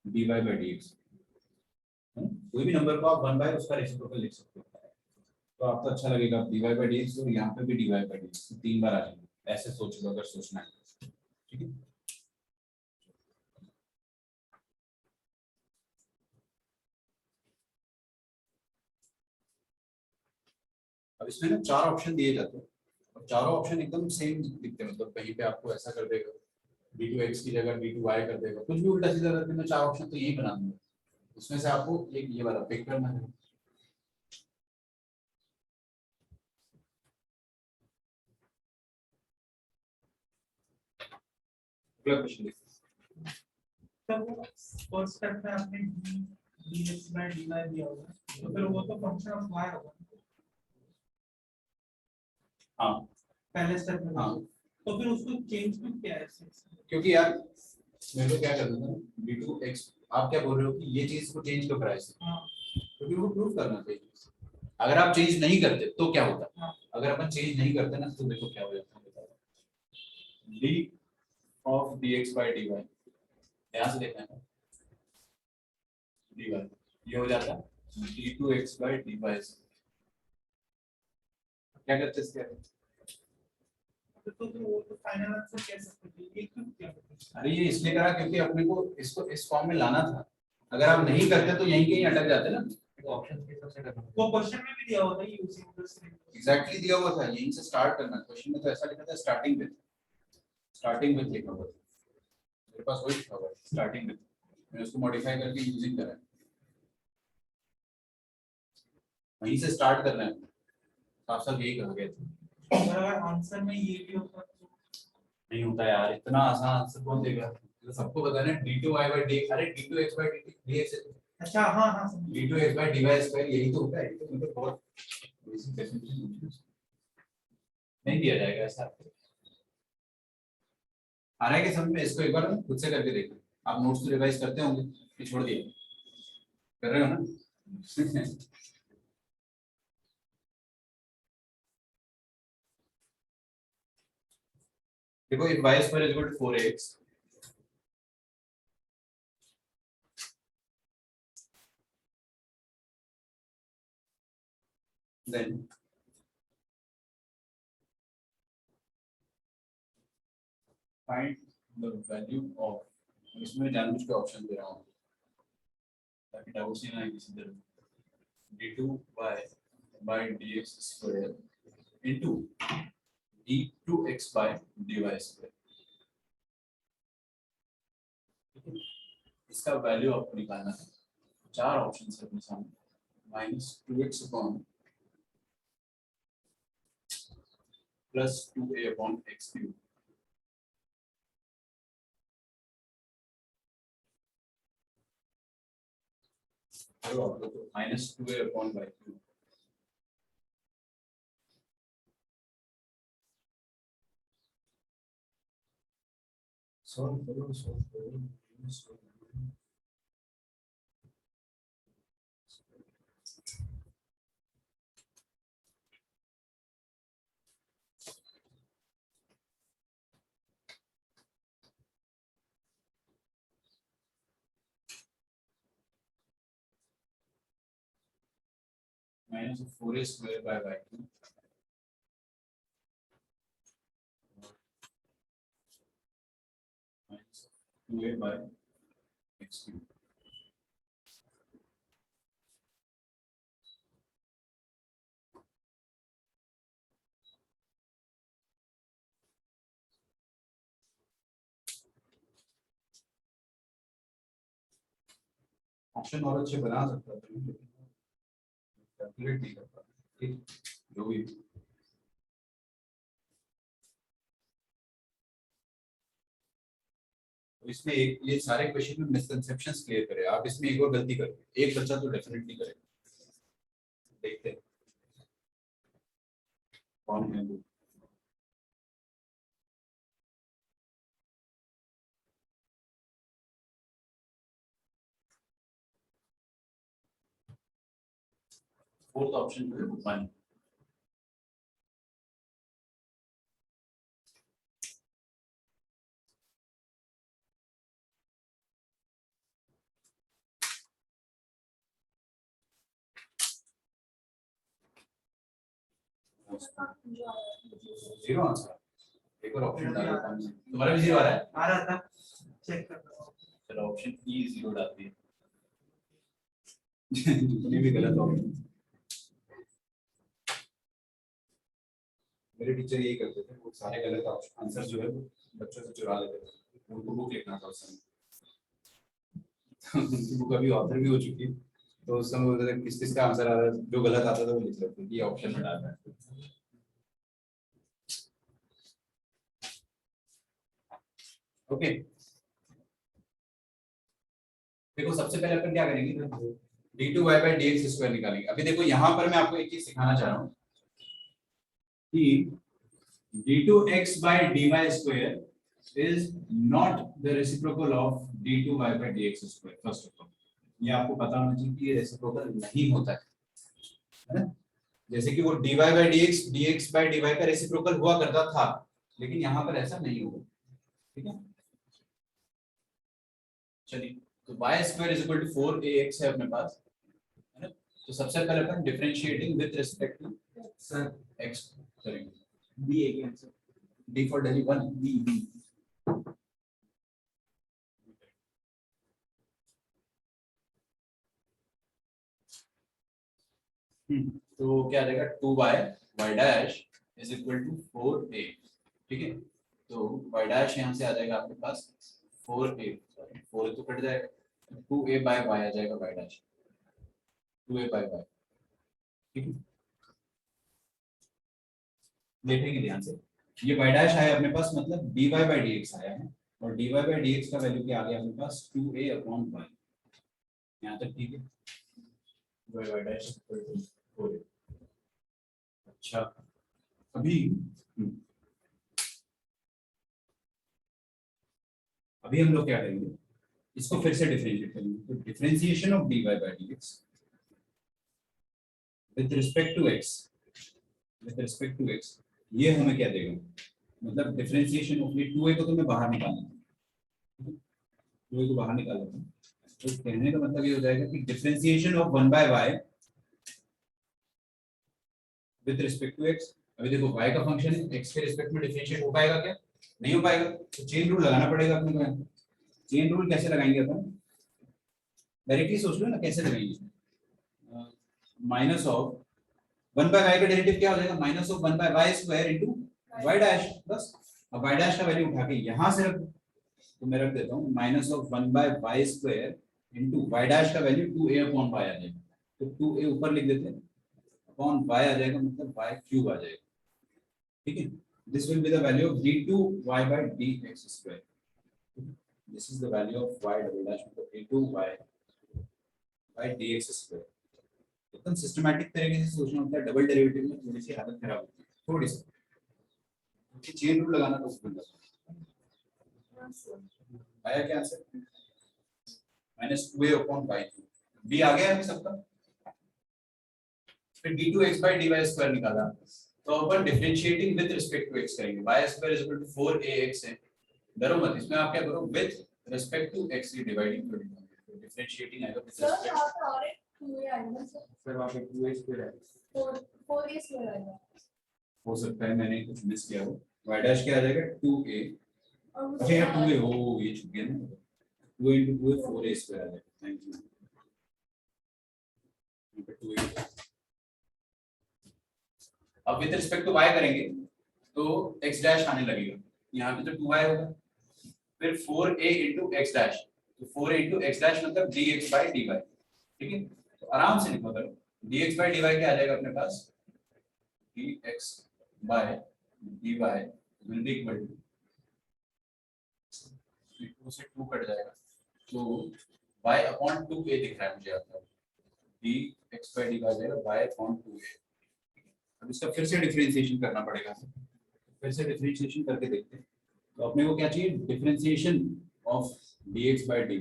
dy by dx, कोई भी नंबर को आप 1 by उसका रेसिप्रोकल लिख सकते हो, तो आपको अच्छा लगेगा। dy by dx और यहाँ पे भी dy by dx 3 बार आ जाएगा, ऐसे सोच लो अगर सोचना है, ठीक है। अब इसमें ना 4 ऑप्शन दिए जाते हैं और चारों ऑप्शन एकदम सेम दिखते हैं, मतलब कहीं पे आपको ऐसा कर देगा d2x की जगह d2y कर देगा, कुछ भी उल्टा सीधा करके मैं 4 ऑप्शन तो यही बना दूंगा। उसमें से आपको एक ये वाला पिक करना है। अगला क्वेश्चन देखो, तो फर्स्ट स्टेप में आपने dx by dy दिया होगा, तो फिर वो तो फंक्शन ऑफ y होगा हाँ पहले स्टेप में। हाँ, तो फिर उसको चेंज क्यों किया है, क्योंकि यार मेरे को क्या करना था, d2x आप क्या बोल रहे हो कि ये चीज को चेंज क्यों कराया इससे, क्योंकि वो प्रूव करना चाहिए। अगर आप चेंज नहीं करते तो क्या होता, अगर अपन चेंज नहीं करते ना तो देखो क्या हो जाता है, d of dx by dy, ध्यान से देखना है, dy ये हो जाता d2x by dy, क्या करते इसके, तो वो तो फाइनल आंसर कह सकते थे, ये क्यों किया? अरे ये इसलिए करा क्योंकि अपने को इसको इस फॉर्म में लाना था, अगर आप नहीं करते तो यहीं कहीं अटक जाते ना। ऑप्शन के सबसे करना वो क्वेश्चन में भी दिया होता है यूजिंग दिस, एग्जैक्टली दिया हुआ था, यहीं से स्टार्ट करना। क्वेश्चन में तो ऐसा लिखा था स्टार्टिंग विद लिखा हुआ था, मेरे पास वही लिखा हुआ है स्टार्टिंग विद, मैंने उसको मॉडिफाई करके यूजिंग करा है, वहीं से स्टार्ट करना है, साफ साफ यही कहा गया था। अगर आंसर में ये भी होता तो नहीं होता यार, इतना आसान आंसर कौन देगा, तो सबको बताना d2y by dx, अरे d2x by dx अच्छा हाँ हाँ समझ गया। d2x by dy स्क्वायर यही तो होता है, तो मतलब बहुत बेसिक डेफिनेशन नहीं दिया जाएगा ऐसा। आ रहा है कि समझ में? इसको एक बार हम खुद से करके देखो। आप नोट्स तो रिवाइज करते होंगे कि छोड़ दिए? कर रहे हो ना? देखो if y square is equal to 4x, then find the value of, इसमें जानबूझ के ऑप्शन दे रहा हूँ ताकि डाउट्स ही ना आए किसी तरह। d2y by dx square into d2x by dy square। इसका वैल्यू आपको निकालना है। चार ऑप्शन है अपने सामने, -2x upon +2a upon x cube, -2a upon y cube, solve करो सॉल्व करो। -4a square by y cube -2a by x cube। Option और अच्छे बना सकता था लेकिन कैलकुलेट नहीं कर पाता। ठीक, जो भी तो इसमें एक ये सारे क्वेश्चन में मिसकंसेप्शंस क्लियर करें। आप इसमें एक और गलती करें, एक बच्चा तो डेफिनेटली करे। देखते हैं कौन है वो। Fourth option 1। Zero answer. एक और ऑप्शन डाला था हमने। तुम्हारा भी जीरो आ रहा है? आ रहा था, चेक कर रहा हूँ। चलो ऑप्शन ई जीरो डाल दिए। ये भी गलत ऑप्शन। मेरे टीचर यही करते थे, वो सारे गलत ऑप्शन आंसर जो है वो बच्चों से चुरा लेते थे। उनको बुक लिखना था उस समय। उनकी बुक अभी ऑथर भी हो चुकी है, तो उस समय बोलते थे किस किस का आंसर आ रहा है, जो गलत आता था वो लिख लेते थे, ये ऑप्शन में डालना है। ओके, देखो सबसे पहले अपन क्या करेंगे, d2y by dx स्क्वायर निकालेंगे। अभी देखो यहाँ पर मैं आपको एक चीज सिखाना चाह रहा हूँ कि d2x by dy square is not the reciprocal of d2y by dx square। First of all ये आपको पता होना चाहिए कि ये रेसिप्रोकल नहीं होता है ना। जैसे कि वो dy by dx dx by dy का रेसिप्रोकल हुआ करता था, लेकिन यहाँ पर ऐसा नहीं होगा। ठीक है, चलिए तो y square is equal to 4ax है अपने पास, है ना। तो सबसे पहले अपन differentiating with respect to sir x करेंगे। b है क्या answer? d for Delhi 1 b। तो क्या आ जाएगा 2y y dash is equal to 4a। ठीक है, तो y डैश यहाँ से आ जाएगा आपके पास 4a, सॉरी 4 तो कट जाएगा, 2a by y आ जाएगा y dash 2a by y। ठीक है, देखेंगे ध्यान से, ये y डैश आया अपने पास, मतलब dy by dx आया है, और dy by dx का वैल्यू क्या आ गया अपने पास 2a upon y। यहाँ तक ठीक है। y dash equal to 4a। अच्छा अभी अभी हम लोग क्या करेंगे, इसको फिर से डिफरेंशिएट करेंगे। तो differentiation of dy by dx with respect to x ये हमें क्या देगा, मतलब डिफरेंशिएशन ऑफ ये 2a को तो मैं बाहर निकालना है, 2a को बाहर निकाल लेता हूँ। तो कहने का मतलब ये हो जाएगा कि differentiation of 1 by y with respect to x। अभी देखो y का फंक्शन है, x के रिस्पेक्ट में डिफरेंशिएट हो पाएगा क्या, नहीं हो पाएगा। तो चेन रूल लगाना पड़ेगा अपने को। चेन रूल कैसे लगाएंगे अपन, डायरेक्टली सोच लो ना कैसे लगाएंगे। माइनस ऑफ 1 by y का डेरिवेटिव क्या हो जाएगा, minus of 1 by y square into y dash. बस अब y डैश का वैल्यू उठा के यहां से रख दो, तो मैं रख देता हूं minus of 1 by y square into y dash का वैल्यू 2a अपॉन y आ जाएगा। तो 2a ऊपर लिख देते हैं, अपॉन y आ जाएगा, मतलब y क्यूब आ जाएगा। ठीक है, this will be the value of d2y by dx square. This is the value of y double dash मतलब d2y by dx square. एकदम सिस्टमैटिक तरीके से सोचना होता है। डबल डेरिवेटिव में थोड़ी सी हालत खराब होती है, थोड़ी सी क्योंकि चेन रूल लगाना तो उसमें आया क्या answer, minus 2a upon y b आ गया है सबका। फिर d2x by dy स्क्वायर निकाला, तो अपन differentiating with respect to x करेंगे। y square is equal to 4ax है, डरो मत, इसमें आप क्या करो विद रिस्पेक्ट टू x की डिवाइडिंग कर दो, डिफरेंशिएटिंग आएगा विद सर रिस्पेक्ट। यहाँ पे और एक 2a आएगा सर, सर वहाँ पे 2a स्क्वायर है। 4a स्क्वायर आएगा हो सकता है मैंने कुछ मिस किया हो। y डैश क्या आ जाएगा 2a, और अच्छा यार 2a हो ये छूट गया ना, 2 into 2 4a स्क्वायर आ जाएगा। Thank you. यहाँ पे 2a, अब विद रिस्पेक्ट टू y करेंगे तो x डैश आने लगेगा, यहाँ पे तो 2y होगा, फिर 4a into x डैश, तो 4a into x डैश मतलब dx by dy। ठीक है, तो आराम से लिखो करो, dx by dy क्या आ जाएगा अपने पास, dx by dy will be equal to 2 से 2 कट जाएगा, तो y upon 2a दिख रहा है मुझे आपका, dx by dy आ जाएगा y upon 2a। अब इसका फिर से डिफरेंशिएशन करना पड़ेगा, फिर से डिफरेंशिएशन करके देखते हैं। तो अपने को क्या चाहिए, differentiation of dx by dy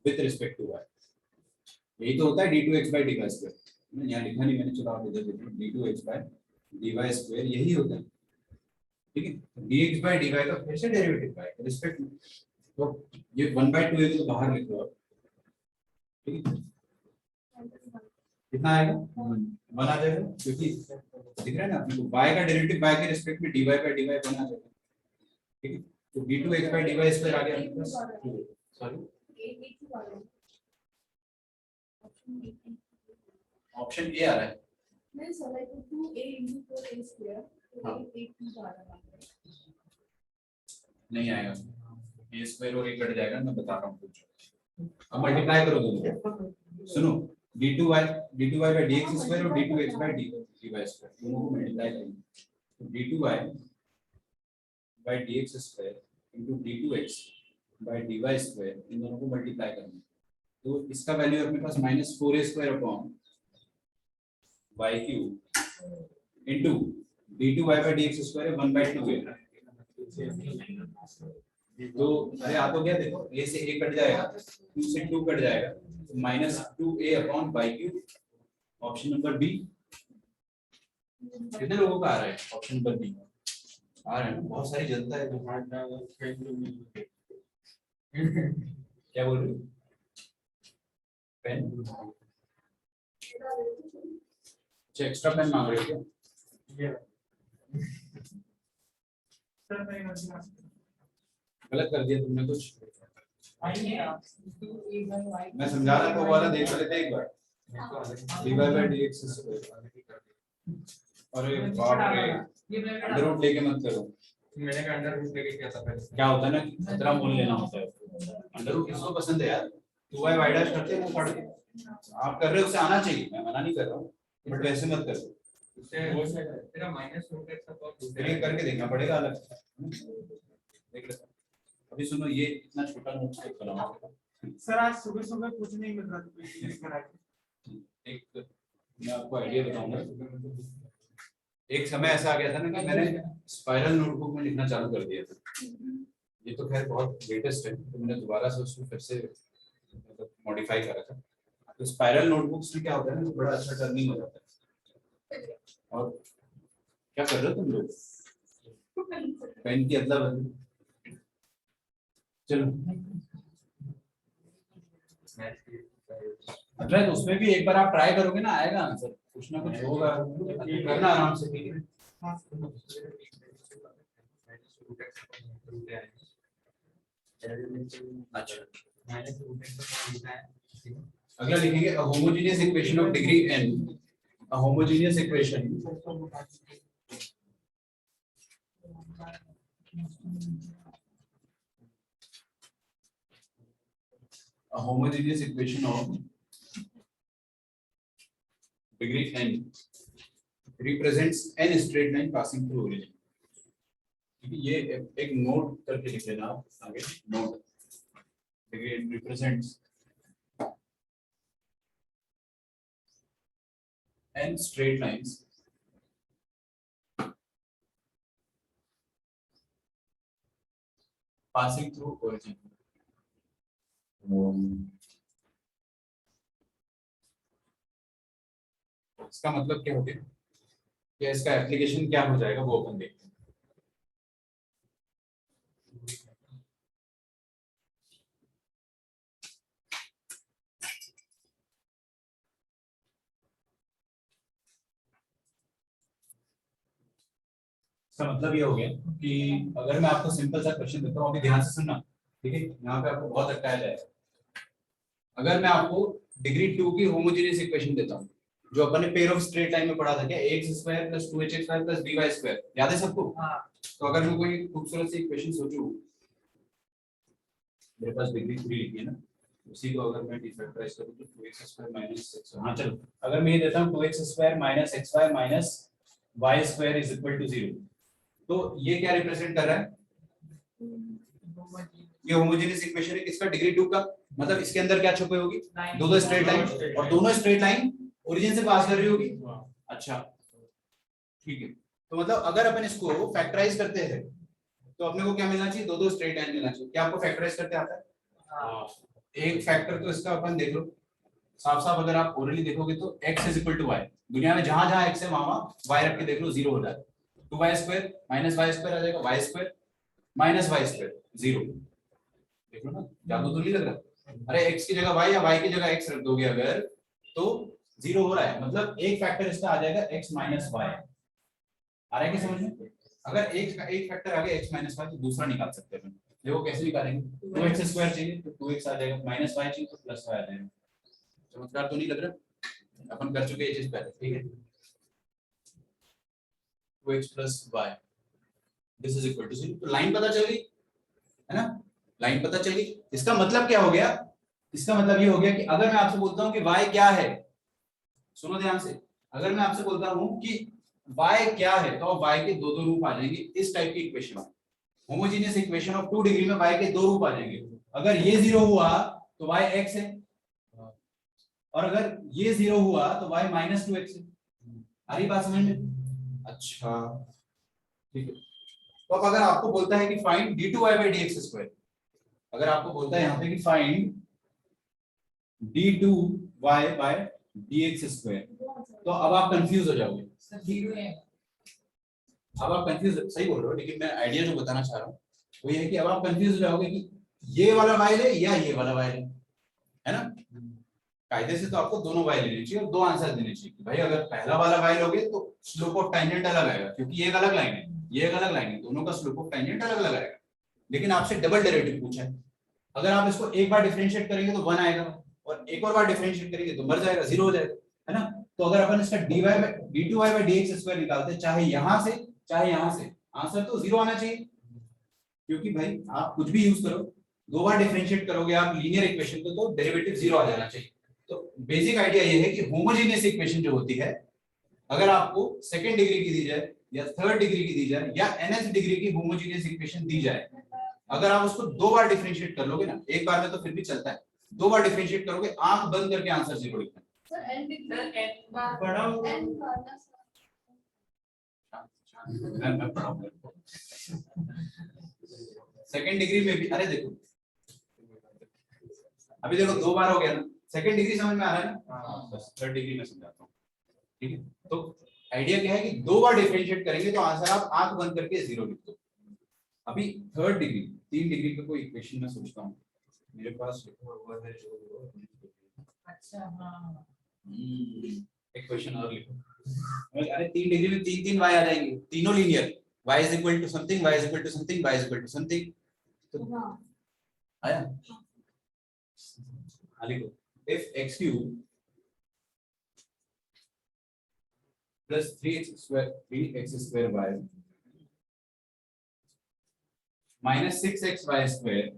with respect to y। यही तो होता है d2x by dy स्क्वायर, यहाँ लिखा नहीं मैंने, चलो आप इधर देखो d2x by dy स्क्वायर यही होता है। ठीक है, dx by dy का फिर से डेरिवेटिव का रिस्पेक्ट में, तो ये 1 by 2 है तो बाहर लिख लो आप। ठीक है, कितना आएगा 1 आ जाएगा, क्योंकि दिख रहा है ना आपको y का डेरिवेटिव y के रिस्पेक्ट में dy by dy 1 आ जाएगा। ठीक है, तो d2x by dy स्क्वायर आ गया, सॉरी ऑप्शन ए आ रहा है। नहीं sir like 2a into 4a square हाँ। 8 आ रहा है, नहीं आएगा, ए स्क्वायर और ए कट जाएगा, मैं बता रहा हूँ कुछ। अब मल्टीप्लाई करो दोनों, सुनो d2y by dx स्क्वायर और d2x by dy स्क्वायर दोनों को मल्टीप्लाई करेंगे, तो d2y by dx square into d2x by dy square इन दोनों को मल्टीप्लाई करेंगे, तो इसका वैल्यू अपने पास -4a square upon y cube into d2y by dx square 1 by 2a। तो अरे आ तो गया, देखो a से a कट जाएगा, 2 से 2 कट जाएगा, तो -2a upon y cube. Option number B. कितने लोगों का आ रहा है ऑप्शन नंबर बी, आ रहा है ना, बहुत सारी जनता है। क्या बोल रही हो, पेन, अच्छा एक्स्ट्रा पेन मांग रहे हो क्या, सर मैं यहाँ गलत कर दिया तुमने कुछ, आइए मैं समझा रहा था वो वाला देख लेते एक बार, dy by dx स्क्वायर। अरे बाप रे, अंडर रूट लेके मत करो, मैंने कहा अंडर रूट लेके क्या था पहले। क्या होता है ना कि खतरा मोल लेना होता है। अंडर रूट किसको पसंद है यार, 2y y डैश करते हैं वो पढ़ के, आप कर रहे हो उसे आना चाहिए, मैं मना नहीं कर रहा हूँ, बट वैसे मत करो, उससे तेरा माइनस रूट x का फिर ये करके देखना पड़ेगा अलग, देख लेते हैं। अभी सुनो, ये इतना छोटा नोट्स टेक बनाओ। सर आज सुबह सुबह कुछ नहीं मिल रहा था। एक मैं आपको आइडिया बताऊंगा। एक समय ऐसा आ गया था ना कि मैंने स्पाइरल नोटबुक में लिखना चालू कर दिया था। ये तो खैर बहुत लेटेस्ट है, तो मैंने दोबारा से उसको फिर से मतलब मॉडिफाई करा था। तो स्पाइरल नोटबुक्स में क्या होता है ना, तो बड़ा अच्छा टर्निंग हो जाता है। और क्या कर रहे हो तुम लोग? पेन की अदला बदली। चलो अच्छा, तो उसमें भी एक बार आप ट्राई करोगे ना, आएगा आंसर, कुछ ना कुछ होगा। करना आराम से, ठीक है। अच्छा, अगला लिखेंगे a homogeneous equation of degree n, a homogeneous equation of degree n represents n straight line passing through origin। ये एक नोट करके लिख लेना आप आगे, note degree represents n straight lines passing through origin। इसका मतलब क्या हो गया, या इसका एप्लीकेशन क्या हो जाएगा, वो अपन देखते हैं। इसका मतलब ये हो गया कि अगर मैं आपको सिंपल सा क्वेश्चन देता हूँ, अभी ध्यान से सुनना, ठीक है, यहाँ पे आपको बहुत अटकाया जाएगा। अगर मैं आपको डिग्री 2 की होमोजेनियस इक्वेशन देता हूँ, जो अपन ने पेयर ऑफ स्ट्रेट लाइन में पढ़ा था, क्या x² + 2hx² + by², याद है सबको? तो अगर मैं कोई खूबसूरत सी इक्वेशन सोचूं, मेरे पास डिग्री 3 लिखी है ना, उसी को अगर मैं डिफैक्टराइज करूं तो 2x² - x, हाँ चलो, अगर मैं ये देता हूं 2x² - xy - y² = 0, तो ये क्या रिप्रेजेंट कर रहा है? ये होमोजेनियस इक्वेशन है किसका? डिग्री 2 का। मतलब इसके अंदर क्या छुपी होगी? दो स्ट्रेट लाइन, और दोनों स्ट्रेट लाइन ओरिजिन से पास कर रही होगी। अच्छा ठीक है, तो मतलब अगर अपन इसको फैक्टराइज करते हैं तो अपने को क्या मिलना चाहिए? दो स्ट्रेट लाइन मिलना चाहिए। क्या आपको फैक्टराइज करते आता है? एक फैक्टर तो इसका अपन देख लो साफ साफ, अगर आप ओरली देखोगे तो x = y, दुनिया में जहां जहां x है वहां y रख के देख लो, 0 हो जाएगा। 2y² - y² आ जाएगा, y² - y², 0। देख लो ना, जादू तो नहीं लग रहा। अरे x की जगह y या y की जगह x रख दोगे अगर, तो 0 हो रहा है। मतलब एक फैक्टर इसका आ जाएगा x - y। आ रहा है क्या समझ में? अगर एक फैक्टर आ गया x - y, तो दूसरा निकाल सकते हैं। देखो कैसे निकालेंगे? 2x² चाहिए तो 2x आ जाएगा, -y चाहिए तो +y आ जाएगा। चमत्कार तो नहीं लग रहा? अपन कर चुके ये चीज पहले, ठीक है। 2x + y this is equal to 0। तो लाइन पता चल गई है ना, लाइन पता चल गई। इसका मतलब क्या हो गया? इसका मतलब ये हो गया कि अगर मैं आपसे बोलता हूं कि y क्या है, सुनो ध्यान से, अगर मैं आपसे बोलता हूं कि y क्या है, तो y के दो रूप आ जाएंगे इस टाइप की इक्वेशन में। होमोजेनियस इक्वेशन ऑफ 2 डिग्री में y के दो रूप आ जाएंगे। अगर ये 0 हुआ तो y x है, और अगर ये 0 हुआ तो y - 2x है। आ रही बात समझ में? अच्छा ठीक है। तो अब अगर आपको बोलता है कि फाइंड d2y/dx², अगर आपको बोलता है यहाँ पे कि फाइंड d2y/dx², तो अब आप कंफ्यूज हो जाओगे। अब आप कंफ्यूज, सही बोल रहे हो, लेकिन मैं आइडिया जो बताना चाह रहा हूँ वो ये है कि अब आप कंफ्यूज हो जाओगे कि ये वाला y ले या ये वाला y ले, है ना। कायदे से तो आपको दोनों y लेने चाहिए और दो आंसर देने चाहिए कि भाई अगर पहला वाला y लोगे तो स्लोप ऑफ टेंजेंट अलग आएगा, क्योंकि ये एक अलग लाइन है, ये एक अलग लाइन है, दोनों का स्लोप ऑफ टेंजेंट अलग अलग आएगा। लेकिन आपसे डबल डेरिवेटिव पूछा है, अगर आप इसको एक बार डिफरेंशिएट करेंगे तो 1 आएगा, और एक और बार डिफरेंशिएट करेंगे तो मर जाएगा, 0 हो जाएगा, है ना। तो अगर अपन इसका d2y/dx² निकालते हैं, चाहे यहां से चाहे यहां से, आंसर तो 0 आना चाहिए, क्योंकि भाई आप कुछ भी यूज करो, दो बार डिफरेंशिएट करोगे आप लीनियर इक्वेशन को, तो डेरिवेटिव 0 आ जाना चाहिए। तो बेसिक आइडिया ये है कि होमोजेनियस इक्वेशन जो होती है, अगर आपको सेकंड डिग्री की दी जाए या थर्ड डिग्री की दी जाए या nth डिग्री की होमोजेनियस इक्वेशन दी जाए, अगर आप उसको 2 बार डिफरेंशिएट कर लोगे ना, एक बार में तो फिर भी चलता है, 2 बार डिफरेंशिएट करोगे आंख बंद करके आंसर 0 लिखना है। सर n डिग्री n बड़ा होगा n माइनस सेकंड डिग्री में भी, अरे देखो अभी देखो 2 बार हो गया ना, सेकंड डिग्री समझ में आ रहा है ना, बस थर्ड डिग्री में समझाता हूँ, ठीक है। तो आइडिया क्या है कि 2 बार डिफरेंशिएट करेंगे तो आंसर आप आंख बंद करके 0 लिख दो। अभी थर्ड डिग्री, 3 डिग्री का कोई इक्वेशन मैं सोचता हूँ, मेरे पास लिखा हुआ है जो, अच्छा हाँ एक क्वेश्चन और लिखो। अरे 3 डिग्री में 3 y आ जाएंगे, तीनों linear, y is equal to something, y is equal to something, y is equal to something, तो हां आया। हाँ लिखो, if x cube plus 3x square y minus 6xy square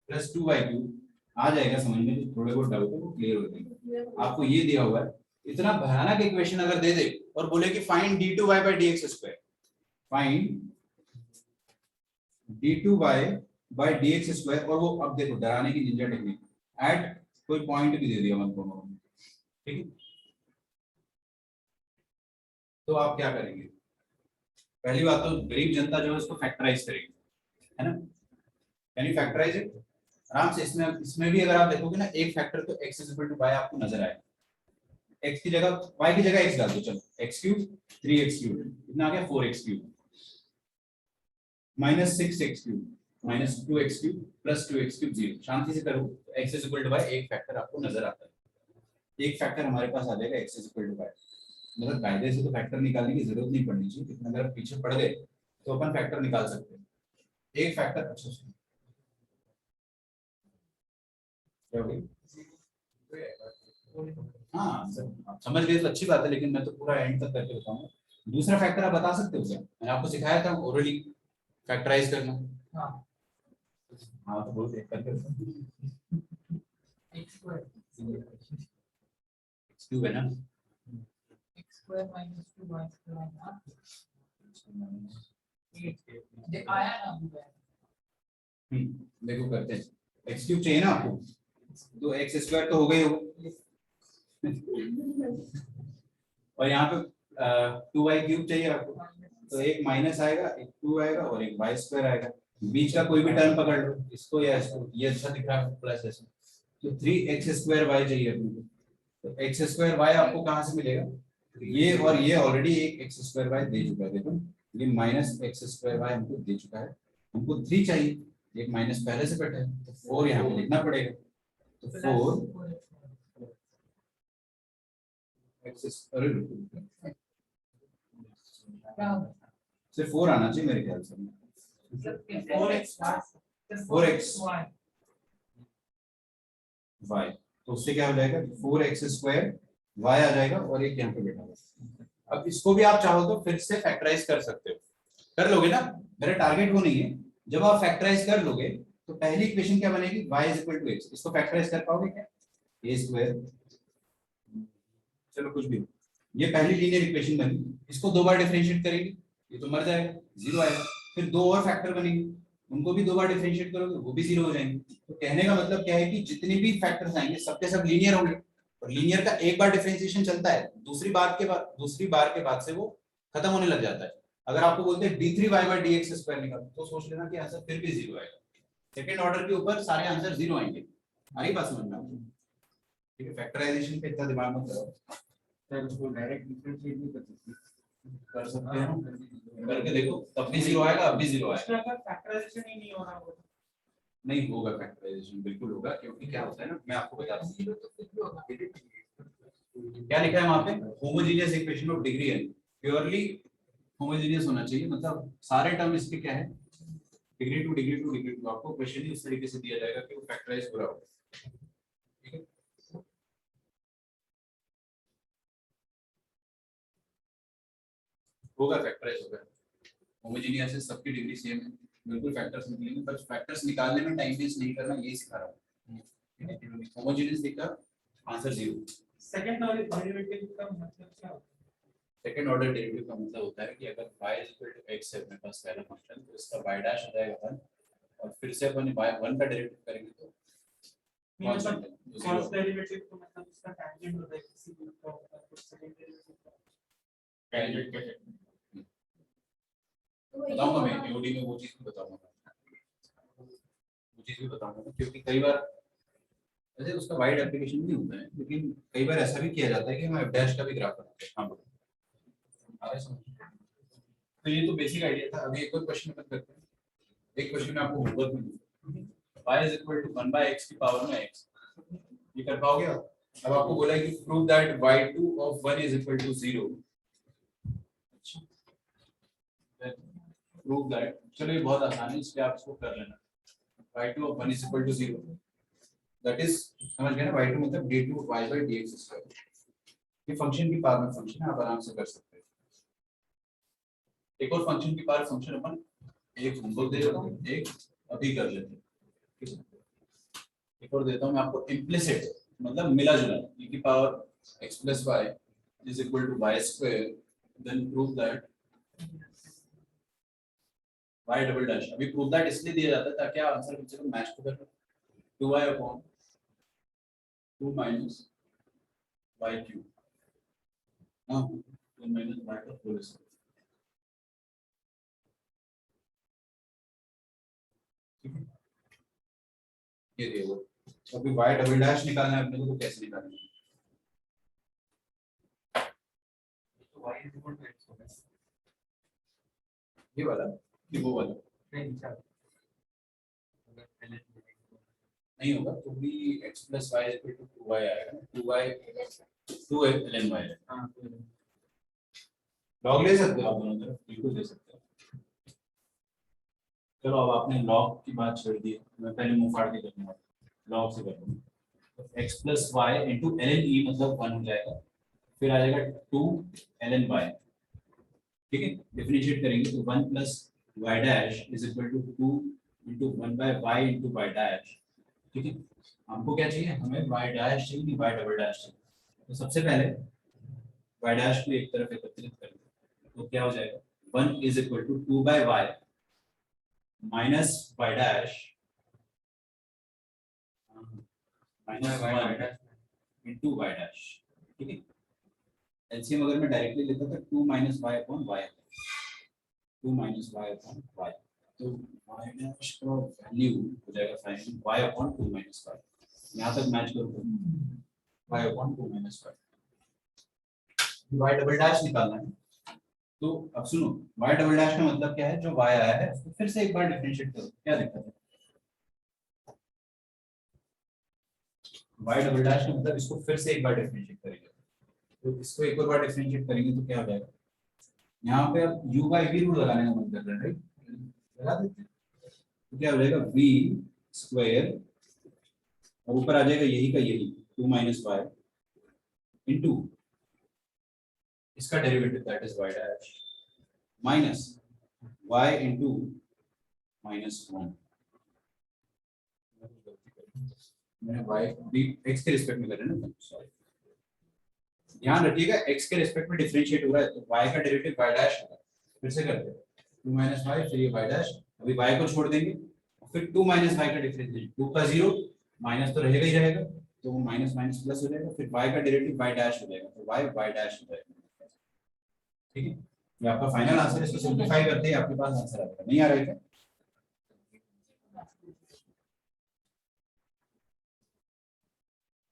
plus 2y cube आ जाएगा समझ में, जो थोड़े बहुत डाउट है वो क्लियर हो जाएंगे। आपको ये दिया हुआ है, इतना भयानक इक्वेशन अगर दे दे और बोले कि find d2y by dx square, find d2y by dx square, और वो अब देखो डराने की निंजा टेक्निक, एट कोई पॉइंट भी दे दिया मतलब, ठीक है। तो आप क्या करेंगे, पहली बात तो गरीब जनता जो है उसको फैक्टराइज करेगी, है ना, यानी फैक्टराइज इट आराम से। इसमें भी अगर आप देखोगे ना, एक फैक्टर तो x is equal to y आपको नजर आएगा, x की जगह y की जगह x डाल दो, चलो x क्यूब 3x क्यूब इतना आ गया 4x cube minus 6x cube minus 2x cube plus 2x cube 0, शांति से करो, x is equal to y एक फैक्टर आपको नजर आता है, एक फैक्टर हमारे पास आ जाएगा x is equal to y। मतलब कायदे से तो फैक्टर निकालने की जरूरत नहीं पड़नी चाहिए, लेकिन अगर पीछे पड़ गए तो अपन फैक्टर निकाल सकते हैं, एक फैक्टर। अच्छा हाँ सर, आप समझ गए तो अच्छी बात है, लेकिन मैं तो पूरा एंड तक करके बताऊंगा। दूसरा फैक्टर आप बता सकते हो क्या, मैंने आपको सिखाया था ओरली फैक्टराइज करना। हाँ हाँ तो बहुत एक करके x square क्यूब है ना, x square minus 2y square ना ये आया ना अभी देखो करते हैं, x क्यूब चाहिए ना आपको, तो x स्क्वायर तो हो गई होगा और यहाँ पे 2y क्यूब चाहिए आपको, तो एक माइनस आएगा, एक 2 आएगा और एक y स्क्वायर आएगा, बीच का कोई भी टर्म पकड़ लो, इसको या इसको, ये अच्छा दिख रहा है प्लस ऐसे, तो 3x स्क्वायर y चाहिए अपने को, तो x स्क्वायर y आपको कहाँ से मिलेगा, ये और ये ऑलरेडी एक x स्क्वायर y दे चुका है, देखो ये माइनस x स्क्वायर y हमको दे चुका है, हमको 3 चाहिए, एक माइनस पहले से कटा है तो 4 यहाँ पे लिखना पड़ेगा, तो 4 सिर्फ 4 आना चाहिए मेरे ख्याल से, 4x y, तो उससे क्या हो जाएगा 4x स्क्वायर y आ जाएगा और एक यहाँ पे बैठा हुआ। अब इसको भी आप चाहो तो फिर से फैक्टराइज कर सकते हो, कर लोगे ना, मेरा टारगेट वो नहीं है। जब आप फैक्टराइज कर लोगे तो पहली इक्वेशन क्या बनेगी, y is equal to x, इसको फैक्टराइज कर पाओगे क्या, a स्क्वायर, चलो कुछ भी, ये पहली लीनियर इक्वेशन बनी, इसको 2 बार डिफरेंशिएट करेंगे ये तो मर जाएगा 0 आएगा, फिर 2 और फैक्टर बनेंगे उनको भी 2 बार डिफरेंशिएट करोगे वो भी 0 हो जाएंगे। तो कहने का मतलब क्या है कि जितने भी फैक्टर्स आएंगे सबके सब लीनियर होंगे, और लीनियर का एक बार डिफरेंशिएशन चलता है, दूसरी बार के बाद से वो खत्म होने लग जाता है। अगर आपको बोलते हैं d3y by dx स्क्वायर निकालो तो सोच लेना कि आंसर फिर भी 0 आएगा, सेकंड ऑर्डर के ऊपर सारे आंसर 0 आएंगे। आई बात समझ में आपको, ठीक है, फैक्टराइजेशन पे इतना दिमाग मत लगाओ, सर उसको डायरेक्ट डिफरेंशिएट नहीं कर सकते कर सकते हैं, करके देखो तब भी 0 आएगा, अब भी 0 आएगा, उसका अगर फैक्टराइजेशन ही नहीं हो रहा हो नहीं होगा फैक्टराइजेशन, बिल्कुल होगा, क्योंकि क्या होता है ना, मैं आपको बताता हूँ तो कुछ भी होगा क्या लिखा है वहां पे, होमोजेनियस इक्वेशन ऑफ डिग्री है, प्योरली होमोजेनियस होना चाहिए, मतलब सारे टर्म इसके क्या है, degree two degree two degree two, आपको क्वेश्चन ही इस तरीके से दिया जाएगा कि वो फैक्टराइज हो रहा होगा, ठीक है। होगा फैक्टराइज होगा, होमोजेनियस है, सबकी डिग्री सेम है, बिल्कुल फैक्टर्स निकलेंगे, बस फैक्टर्स निकालने में टाइम वेस्ट नहीं करना, यही सिखा रहा हूँ, होमोजेनियस दिखा आंसर 0। सेकंड डेरिवेटिव का मतलब क्या होता है? सेकंड ऑर्डर डेरिवेटिव का मतलब होता है कि अगर y is equal to x है अपने पास पहला फंक्शन, तो इसका y डैश हो जाएगा 1, और फिर से अपन y 1 का डेरिवेटिव करेंगे तो मतलब constant है, फर्स्ट 0। डेरिवेटिव तो मतलब इसका टेंजेंट होता है किसी भी का होता है, तो सेकंड डेरिवेटिव का कैलकुलेट कैसे तो वही बताऊंगा होगा। मैं एओडी में वो चीज भी बताऊंगा क्योंकि कई बार वैसे उसका वाइड एप्लीकेशन नहीं होता है, लेकिन कई बार ऐसा भी किया जाता है कि हम एफ डैश का भी ग्राफ बनाते हैं। हाँ बोलो, आ रहा है समझ? तो ये तो बेसिक आइडिया था। अभी एक और क्वेश्चन अपन करते हैं। एक क्वेश्चन में आपको होमवर्क में दूंगा, y is equal to 1 by x की पावर में x, ये कर पाओगे आप? अब आपको बोला है कि prove that y2 of 1 is equal to 0। Prove that, चलो ये बहुत आसान है, इसलिए आप इसको कर लेना। y2 of 1 is equal to 0, that is, समझ गए ना, y2 मतलब d2 y by dx square. ये फंक्शन की पावर में फंक्शन है, आप आराम से कर सकते हैं। एक और फंक्शन की पावर फंक्शन अपन एक होमवर्क दे देता हूं, एक अभी कर लेते हैं, ठीक है? एक और देता हूं मैं आपको, इम्प्लिसिट मतलब मिला जुला, e की power x plus y is equal to y square, then prove that y double dash। अभी prove that इसलिए दिया जाता है ताकि आप आंसर कम से कम मैच तो कर लो। 2y upon 2 minus y cube, हाँ 2 minus y का होल स्क्वायर। ठीक है, ये देखो अभी y डबल डैश निकालना है अपने को, तो कैसे निकालेंगे? तो y is equal to x होगा ये वाला कि वो वाला? नहीं विचार अगर पहले नहीं होगा तो भी x plus y is equal to 2y आएगा ना, 2y 2 ln y है। हां लॉग ले सकते हो आप दोनों तरफ, बिल्कुल ले सकते हो। चलो अब आपने लॉग की बात छोड़ दी, मैं पहले मुंह फाड़ के करूंगा, लॉग से करूंगा। तो x plus y into ln e मतलब 1 हो जाएगा, फिर आ जाएगा 2 ln y, ठीक है? डिफरेंशिएट करेंगे तो 1 plus y dash is equal to 2 into 1 by y into y dash, ठीक है? हमको क्या चाहिए? हमें y dash चाहिए, नहीं y डबल डैश चाहिए। तो सबसे पहले y dash को एक तरफ एकत्रित करेंगे, तो क्या हो जाएगा? 1 is equal to 2 by y minus y dash minus y 1 dash into y dash, ठीक है? एलसीएम अगर मैं डायरेक्टली लेता था 2 minus y upon y, 2 minus y upon y, तो y dash का वैल्यू हो जाएगा finally y upon 2 minus y। यहाँ तक मैच करो तो y upon 2 minus y। y double dash निकालना है, तो अब सुनो, y डबल डैश का मतलब क्या है? जो y आया है उसको फिर से एक बार डिफरेंशिएट करो, क्या दिक्कत है? y डबल डैश का मतलब इसको फिर से एक बार डिफरेंशिएट करेंगे, तो इसको एक और बार डिफरेंशिएट करेंगे तो क्या हो जाएगा? यहाँ पे अब u by v रूल लगाने का मन कर रहा है, राइट? लगा देते हैं, तो क्या हो जाएगा? v स्क्वायर और ऊपर आ जाएगा यही का यही 2 minus y into इसका derivative that is y dash minus y into -1। मैंने y भी x के रिस्पेक्ट में कर रहे हैं ना, सॉरी, ध्यान रखिएगा x के रिस्पेक्ट में डिफरेंशिएट हो रहा है तो y का डेरिवेटिव y डैश होगा। फिर से करते हैं 2 minus y, फिर ये y डैश, अभी y को छोड़ देंगे, फिर 2 minus y का डिफरेंशिएट, 2 का 0 माइनस तो रहेगा ही रहेगा, तो वो माइनस माइनस प्लस हो जाएगा, फिर y का डेरिवेटिव y डैश हो जाएगा, तो y डैश हो जाएगा, ठीक है? ये आपका फाइनल आंसर है। इसको सिंपलीफाई करते ही आपके पास आंसर आ जाएगा। नहीं आ रहा है क्या?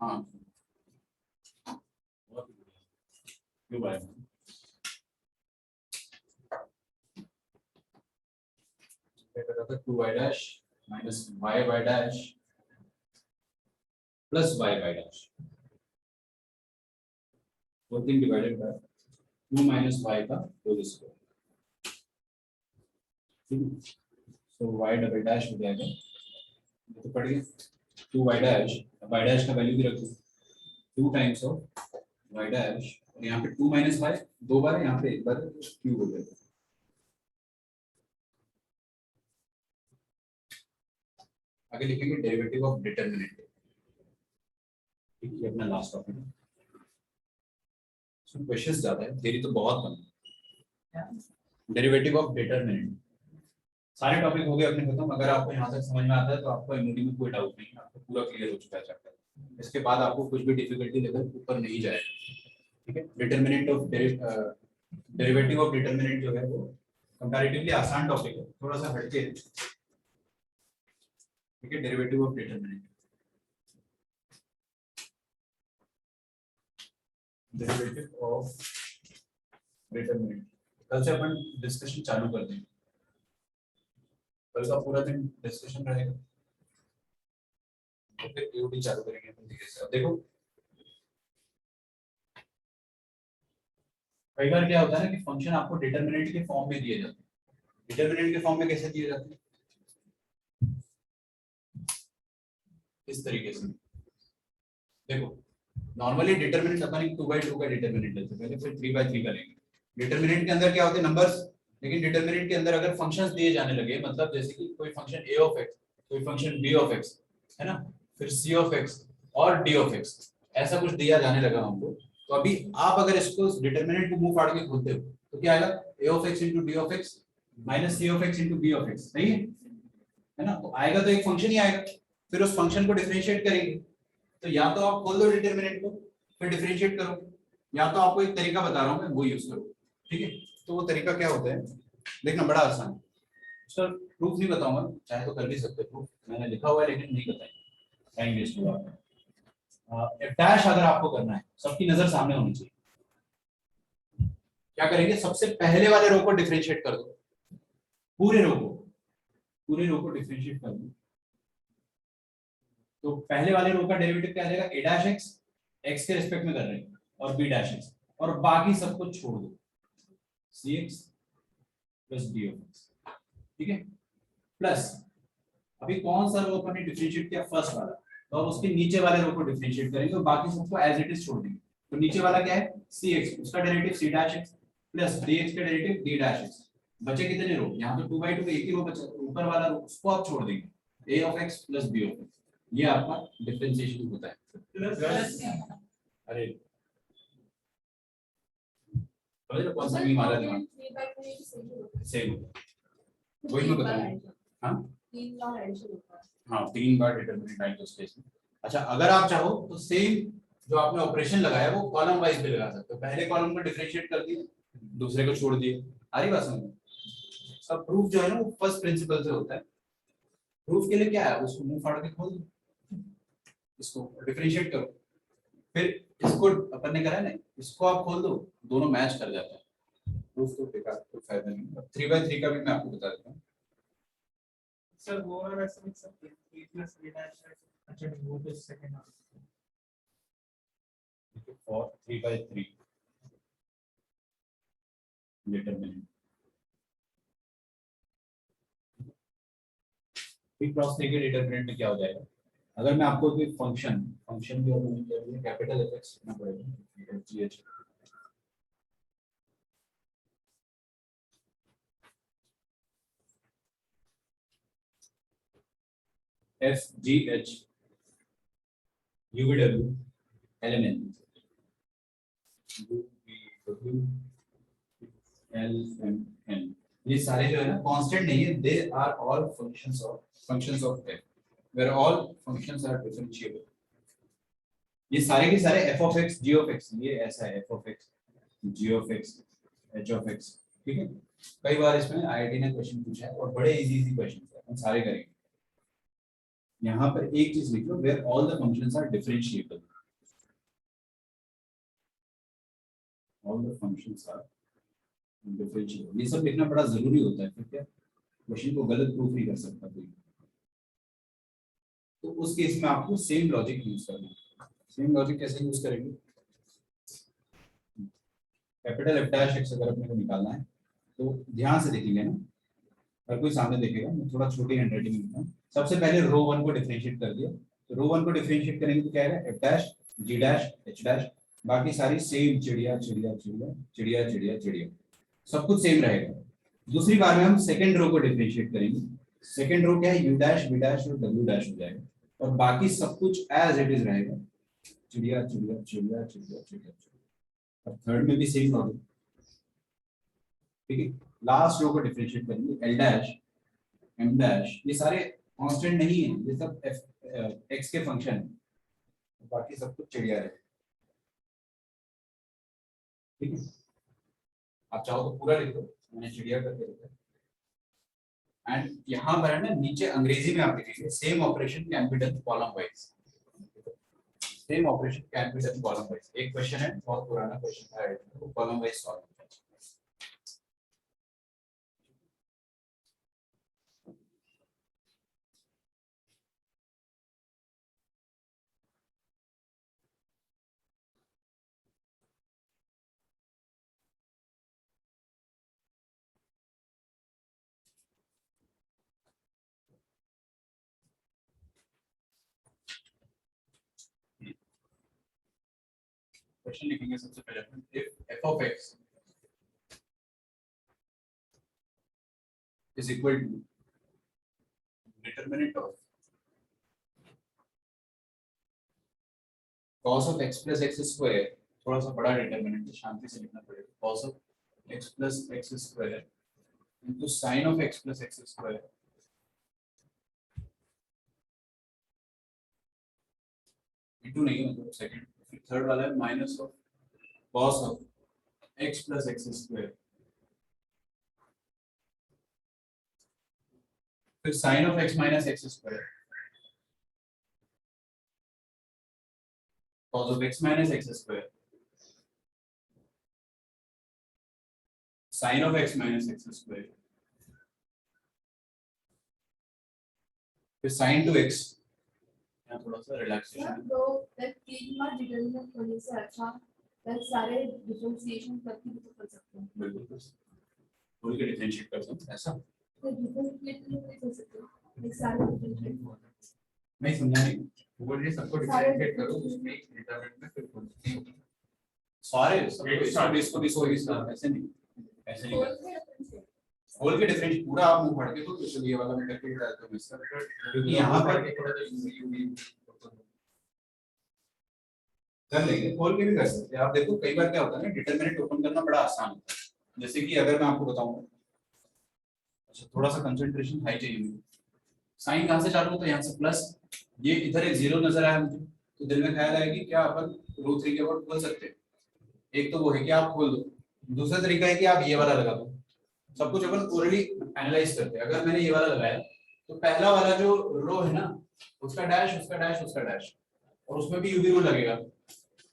हाँ क्यों भाई, two Y dash minus Y Y dash plus Y Y dash, four thing divided by 2 minus Y का होल स्क्वायर, ठीक है? सो वाई डबल डैश हो जाएगा, ये तो पढ़ गए, 2 वाई डैश का वैल्यू भी रख दो 2 टाइम्स ऑफ वाई डैश, और यहाँ पे 2 माइनस वाई दो बार, यहाँ पे एक बार क्यूब हो जाएगा। आगे लिखेंगे डेरिवेटिव ऑफ डिटरमिनेंट, ठीक है? अपना लास्ट टॉपिक। क्वेश्चंस ज्यादा है, थ्योरी तो बहुत कम है। डेरिवेटिव ऑफ डिटरमिनेंट, सारे टॉपिक हो गए अपने खत्म। अगर आपको यहाँ तक समझ में आता है तो आपको एमओडी में कोई डाउट नहीं है, आपको पूरा क्लियर हो चुका है चैप्टर। इसके बाद आपको कुछ भी डिफिकल्टी लेवल ऊपर नहीं जाएगा, ठीक है। Determinant of derivative of determinant जो है वो कंपैरेटिवली आसान टॉपिक है, थोड़ा सा हटके है, ठीक है। Derivative of determinant, derivative of determinant कल से अपन डिस्कशन चालू कर देंगे। कल का पूरा दिन डिस्कशन रहेगा, तो फिर यूटी चालू करेंगे अपन धीरे से। अब देखो कई बार क्या होता है ना कि फंक्शन आपको डिटरमिनेंट के फॉर्म में दिए जाते हैं। डिटरमिनेंट के फॉर्म में कैसे दिए जाते हैं? इस तरीके से देखो, नॉर्मली डिटरमिनेंट अपन 2/2 का डिटरमिनेंट लेते हैं पहले, फिर 3/3 का लेंगे। डिटरमिनेंट के अंदर क्या होते हैं? नंबर्स। लेकिन डिटरमिनेंट के अंदर अगर फंक्शंस दिए जाने लगे, मतलब जैसे कि कोई फंक्शन a ऑफ x, कोई फंक्शन b ऑफ x, है ना, फिर c ऑफ x और d ऑफ x, ऐसा कुछ दिया जाने लगा हमको, तो अभी आप अगर इसको डिटरमिनेंट को मुंह फाड़ के खोलते हो तो क्या आएगा? a of x into d of x minus c of x into b of x, सही है ना? तो आएगा तो एक फंक्शन ही आएगा, फिर उस फंक्शन को डिफरेंशिएट करेंगे। तो या तो आप खोल दो डिटरमिनेंट को फिर डिफरेंशिएट करो, या तो आपको एक तरीका बता रहा हूं मैं, वो यूज करो, ठीक है। तो वो तरीका क्या होता है देखना, बड़ा आसान है। सर प्रूफ नहीं बताऊंगा, चाहे तो कर भी सकते प्रूफ, मैंने लिखा हुआ है लेकिन नहीं बताएंगे, टाइम वेस्ट होगा। एफ डैश अगर आपको करना है, सबकी नजर सामने होनी चाहिए। क्या करेंगे? सबसे पहले वाले रो को डिफरेंशिएट कर दो, पूरे रो को डिफरेंशिएट कर दो। तो पहले वाले रो का डेरिवेटिव क्या आ जाएगा? a डैश x, x के रिस्पेक्ट में कर रहे हैं, और b डैश x, और बाकी सब कुछ छोड़ दो, cx plus d of x, ठीक है। प्लस अभी कौन सा रो अपन ने डिफरेंशिएट किया? फर्स्ट वाला, तो अब उसके नीचे वाले रो को डिफरेंशिएट करेंगे और बाकी सबको एज इट इज छोड़ देंगे। तो नीचे वाला क्या है? cx, उसका derivative c dash x plus dx का डेरिवेटिव d डैश x। बचे कितने रो? यहाँ पे 2/2 एक ही रो बचा, ऊपर वाला रो उसको आप छोड़ देंगे, a of x plus b of x। ये आपका डिफरेंशिएशन होता है। अरे कौन सा भी मारा दिमाग सेम वही मैं बताऊंगा। हाँ 3 बार एडिशन होता है। हाँ 3 बार डिटरमिनेंट आई तो स्पेस में। अच्छा अगर आप चाहो तो सेम जो आपने ऑपरेशन लगाया वो कॉलम वाइज भी लगा सकते हो। पहले कॉलम को डिफरेंशिएट कर दिए, दूसरे को छोड़ दिए। आ रही बात समझ? सब प्रूफ जो है ना वो फर्स्ट प्रिंसिपल से होता है। प्रूफ के लिए क्या है? उसको मुंह फाड़ के खोल दो, इसको डिफरेंशिएट करो, फिर इसको अपन ने करा है ना, इसको आप खोल दो, दोनों मैच कर जाता है। प्रूफ तो बेकार, कोई फायदा नहीं। अब 3/3 का भी मैं आपको बता देता हूँ। सर वो वाला समझ सकते हैं, a प्लस b डैश है। अच्छा नहीं, वो तो सेकंड हाफ। फॉर 3/3 डिटरमिनेंट फिर क्रॉस लेके डिटरमिनेंट में क्या हो जाएगा? अगर मैं आपको कोई फंक्शन भी और कैपिटल एफएक्स लिखना पड़ेगा, G H F G H U V W L M N L M N, ये सारे जो है ना कांस्टेंट नहीं है, they are all functions of F, where all functions are differentiable. ये सारे के सारे f of x g of x, ये ऐसा है f of x g of x h of x, ठीक है। कई बार इसमें आईआईटी ने क्वेश्चन पूछा है और बड़े इजी क्वेश्चन है, हम सारे करेंगे। यहाँ पर एक चीज लिख लो, where all the functions are differentiable, all the functions are differentiable. ये सब लिखना बड़ा जरूरी होता है, फिर क्या क्वेश्चन को गलत प्रूफ नहीं कर सकता कोई। तो उस केस में आपको सेम लॉजिक यूज करना है। सेम लॉजिक कैसे यूज करेंगे? कैपिटल एफ डैश एक्स अगर अपने को निकालना है तो ध्यान से देखेंगे ना, हर कोई सामने देखेगा, मैं थोड़ा छोटी हैंडराइटिंग में लिखता हूं। सबसे पहले रो 1 को डिफरेंशिएट कर दिया, तो रो 1 को डिफरेंशिएट करेंगे तो क्या आएगा? एफ डैश जी डैश एच डैश, बाकी सारी सेम चिड़िया चिड़िया चिड़िया चिड़िया चिड़िया चिड़िया, सब कुछ सेम रहेगा। दूसरी बार में हम सेकंड रो को डिफरेंशिएट करेंगे। सेकंड रो क्या है? यू डैश बी डैश और डब्ल्यू डैश हो जाएगा, और बाकी सब कुछ एज इट इज रहेगा, चिड़िया चिड़िया चिड़िया चिड़िया चिड़िया। अब थर्ड में भी सेम प्रॉब्लम, ठीक है। लास्ट रो को डिफरेंशिएट करेंगे, एल डैश एम डैश ये सारे कांस्टेंट नहीं है, ये सब एक्स के फंक्शन है, बाकी सब कुछ चिड़िया है, ठीक है। आप चाहो तो पूरा लिख दो, मैंने चिड़िया करके लिखा है। एंड यहाँ पर है ना, नीचे अंग्रेजी में आप लिखेंगे same operation can be done column wise, same operation can be done column wise. एक क्वेश्चन है, बहुत पुराना क्वेश्चन है, वो कॉलम वाइज सॉल्व। क्वेश्चन लिखेंगे सबसे पहले, if F of X is equal to determinant of cos of x plus x square, थोड़ा सा बड़ा डिटरमिनेंट है, शांति से लिखना पड़ेगा, cos of x plus x square into sin of x plus x square into नहीं मतलब सेकंड, फिर थर्ड वाला है minus of cos of x plus x square, फिर sin of x minus x square, cos of x minus x square, sin of x minus x square, फिर sin to x, यहाँ थोड़ा सा relaxation, तो that तीन बार determinant होने से अच्छा दैट सारे डिफरेंशिएशन करके भी तो कर सकते हैं। बिल्कुल पूरी के डिफरेंशिएट कर सकते हैं ऐसा तो डिफरेंशिएट नहीं कर सकते एक सारे डिफरेंशिएट नहीं, समझा नहीं, वो बोल रही सबको डिफरेंशिएट करो, उसमें डिटरमिनेंट में फिर बोल नहीं होगा सारे सबको, इसको भी सो ऐसे नहीं, ऐसे नहीं करते। होल के डिफरेंशिएट पूरा आप मुंह पढ़ के तो ये वाला मैं करके डालता हूं इसका, क्योंकि यहाँ पर कर लेंगे, होल के भी कर सकते हैं आप। देखो कई बार क्या होता है ना, डिटरमिनेंट ओपन करना बड़ा आसान होता है। जैसे कि अगर मैं आपको बताऊं, अच्छा थोड़ा सा कंसंट्रेशन हाई चाहिए मुझे, साइन कहां से चालू होता है, यहाँ से प्लस, ये इधर एक जीरो नजर आया मुझे, तो दिल में ख्याल आया कि क्या अपन रो 3 के बाद खोल सकते हैं। एक तो वो है कि आप खोल दो, दूसरा तरीका है कि आप ये वाला लगा दो। सब कुछ अपन ओरली एनालाइज करते हैं। अगर मैंने ये वाला लगाया तो पहला वाला जो रो है ना, उसका डैश, उसका डैश, उसका डैश, और उसमें भी यू भी रूल लगेगा,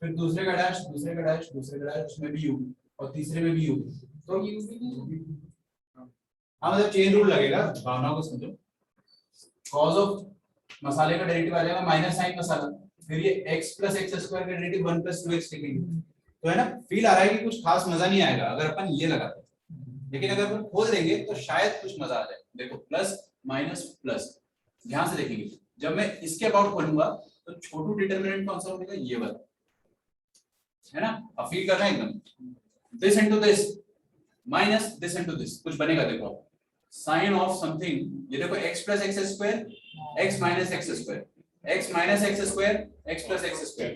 फिर दूसरे का डैश, दूसरे का डैश, दूसरे का डैश, उसमें भी यू, और तीसरे में भी यू, तो यू भी, हाँ मतलब चेन रूल लगेगा। भावनाओं को समझो, कॉज ऑफ मसाले का डेरिवेटिव आ जाएगा माइनस साइन मसाला, फिर ये x प्लस एक्स स्क्वायर का डेरिवेटिव 1 प्लस 2x लिखेंगे, तो है ना, फील आ रहा है कि कुछ खास मजा नहीं आएगा अगर अपन ये लगाते, लेकिन अगर अपन खोल देंगे तो शायद कुछ मजा आ जाए। देखो प्लस माइनस प्लस, ध्यान से देखेंगे, जब मैं इसके अबाउट खोलूंगा तो छोटू डिटरमिनेंट कौन सा होगा, ये वाला, है ना। अब फील करना है एकदम, this into this minus this into this, कुछ बनेगा। देखो साइन ऑफ समथिंग, ये देखो x plus X square, x minus X square, x minus X square, x plus X square.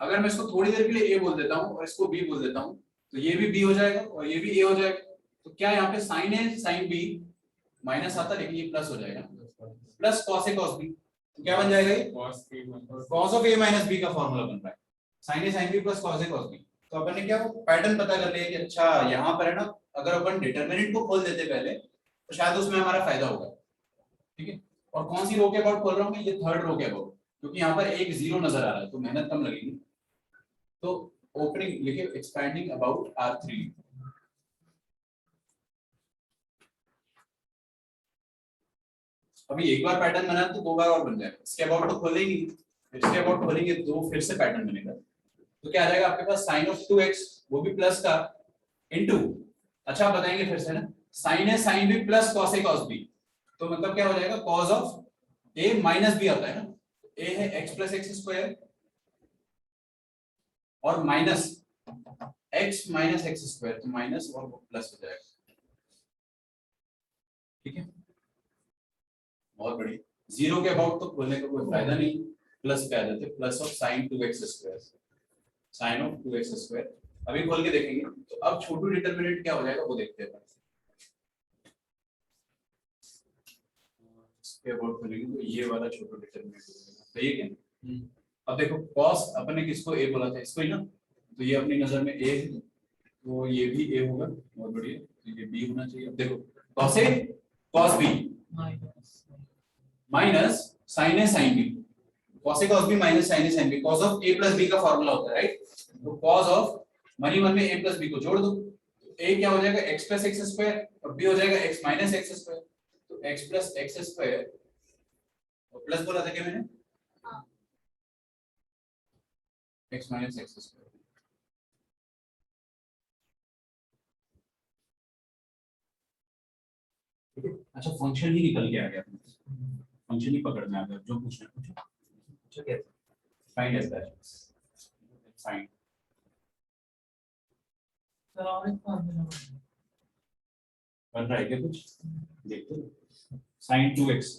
अगर मैं इसको थोड़ी देर के लिए a बोल देता हूँ और इसको b बोल देता हूँ, तो ये भी b हो जाएगा और ये भी a हो जाएगा। तो क्या यहाँ पे साइन है, साइन b माइनस आता, लेकिन ये प्लस हो जाएगा, plus cos A cos b, तो क्या बन जाएगा, ये cos of a minus b का फॉर्मूला बन रहा है, sign A sign b plus cos A cos b। तो अपन ने क्या पैटर्न पता कर लिया कि अच्छा यहाँ पर है ना, अगर अपन डिटरमिनेंट को खोल देते पहले तो शायद उसमें हमारा फायदा होगा, ठीक है। और कौन सी रो के अबाउट खोल रहा हूँ मैं, ये थर्ड रो के अबाउट, क्योंकि यहाँ पर एक जीरो नजर आ रहा है तो मेहनत कम लगेगी। तो ओपनिंग लिखे, एक्सपैंडिंग अबाउट R3, अभी एक बार पैटर्न बना तो दो बार और बन जाएगा। इसके अबाउट तो खोलेंगे, इसके अबाउट खोलेंगे तो फिर से पैटर्न बनेगा। तो क्या आ जाएगा आपके पास, साइन ऑफ 2x, वो भी प्लस का, इनटू, अच्छा आप बताएंगे फिर से ना, साइन है sine B plus cos A cos B, तो मतलब क्या हो जाएगा, cos of A minus B आता है ना, ए है x प्लस एक्स स्क्वायर और minus x minus X square, तो माइनस और प्लस हो जाएगा, ठीक है। बहुत बढ़िया, जीरो के अबाउट तो खोलने का कोई फायदा नहीं, प्लस पे आ जाते, plus of sine 2x square, sine of 2x square अभी खोल के देखेंगे। तो अब छोटू डिटरमिनेंट क्या हो जाएगा वो देखते हैं। इसके अबाउट खोलेंगे तो ये वाला छोटू डिटरमिनेंट हो जाएगा, सही है क्या? अब देखो cos अपन ने किसको a बोला था, इसको ही ना, तो ये अपनी नजर में a है, तो ये भी a होगा, बहुत बढ़िया, तो ये b होना चाहिए। अब देखो cos a cos b minus sin a sin b, cos a cos b minus sin a sin b, cos of a plus b का फॉर्मूला होता है, राइट? तो cos ऑफ मनी वन में a प्लस b को जोड़ दो, तो a क्या हो जाएगा x प्लस एक्स स्क्वायर और b हो जाएगा x माइनस एक्स स्क्वायर, तो x प्लस एक्स स्क्वायर और प्लस बोला था क्या मैंने, x माइनस एक्स स्क्वायर। ठीक है, अच्छा फंक्शन ही निकल के आ गया, फंक्शन ही पकड़ में आ गया, जो पूछना है पूछो। ठीक है, find F dash, find sir और एक फॉर्मूला बन रहा है क्या कुछ, देखते हो। sin 2x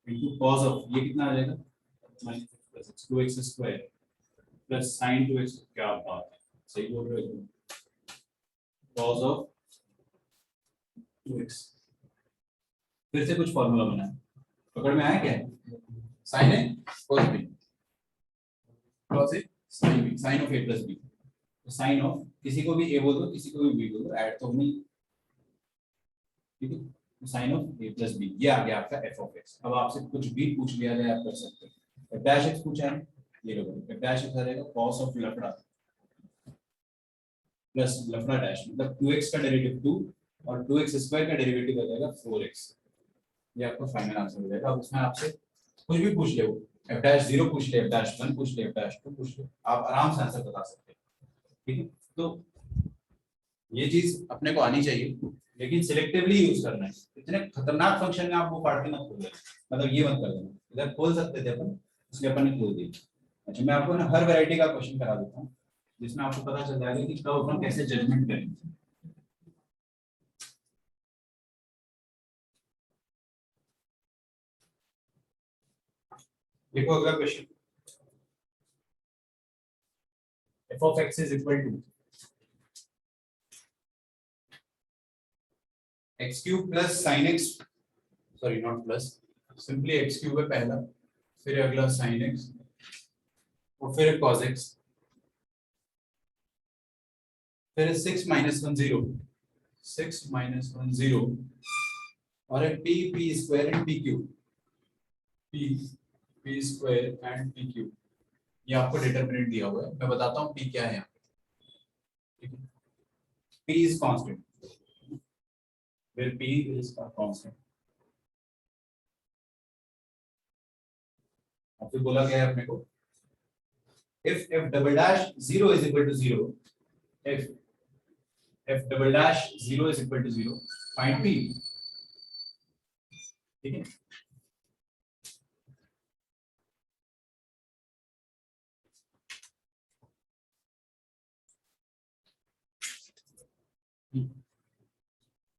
into cos of ये कितना आ जाएगा minus plus x 2x square plus sin 2x, क्या बात है, सही बोल रहे हो, cos ऑफ 2x। फिर से कुछ फॉर्मूला बना है, पकड़ में आया क्या है, sin a cos b, cos a sin b, sin of a plus b, तो sin ऑफ किसी को भी a बोल दो किसी को भी b बोल दो, ऐड तो नहीं, ठीक है, sin of a plus b, ये आ गया आपका f ऑफ x। अब आपसे कुछ भी पूछ लिया जाए आप कर सकते हैं, f डैश x पूछा है, ये लो f डैश x आ जाएगा cos ऑफ लफड़ा प्लस लफड़ा डैश, मतलब 2x का डेरिवेटिव 2 और 2x स्क्वायर का डेरिवेटिव हो जाएगा 4x, ये आपका फाइनल आंसर हो जाएगा। अब उसमें आपसे कुछ भी पूछ ले, f डैश 0 पूछ ले, f डैश 1 पूछ ले, f डैश 2 पूछ ले, आप आराम से आंसर बता सकते हैं, ठीक है। तो ये चीज अपने को आनी चाहिए, लेकिन सिलेक्टिवली यूज करना है। इतने खतरनाक फंक्शन में आप वो पार्टी मत खोल देना, मतलब ये मत कर देना, इधर खोल सकते थे अपन, इसलिए अपन ने खोल दिया। अच्छा मैं आपको ना हर वैरायटी का क्वेश्चन करा देता हूँ, जिसमें आपको पता चल जाएगा कि कब अपन कैसे जजमेंट करें। देखो अगला question, f of x is equal to x cube plus sin x, sorry not plus, simply x cube है पहला, फिर अगला sin x और फिर cos x, फिर 6 माइनस 1 0, 6 माइनस 1 0 और है p p square and p cube, p p square and p cube, ये आपको डिटरमिनेंट दिया हुआ है, मैं बताता हूँ p क्या है यहाँ पे, ठीक है। p is constant, where p is a constant, आपसे बोला गया है अपने को if f double dash 0 is equal to 0, if f double dash 0 is equal to 0, find p, ठीक है।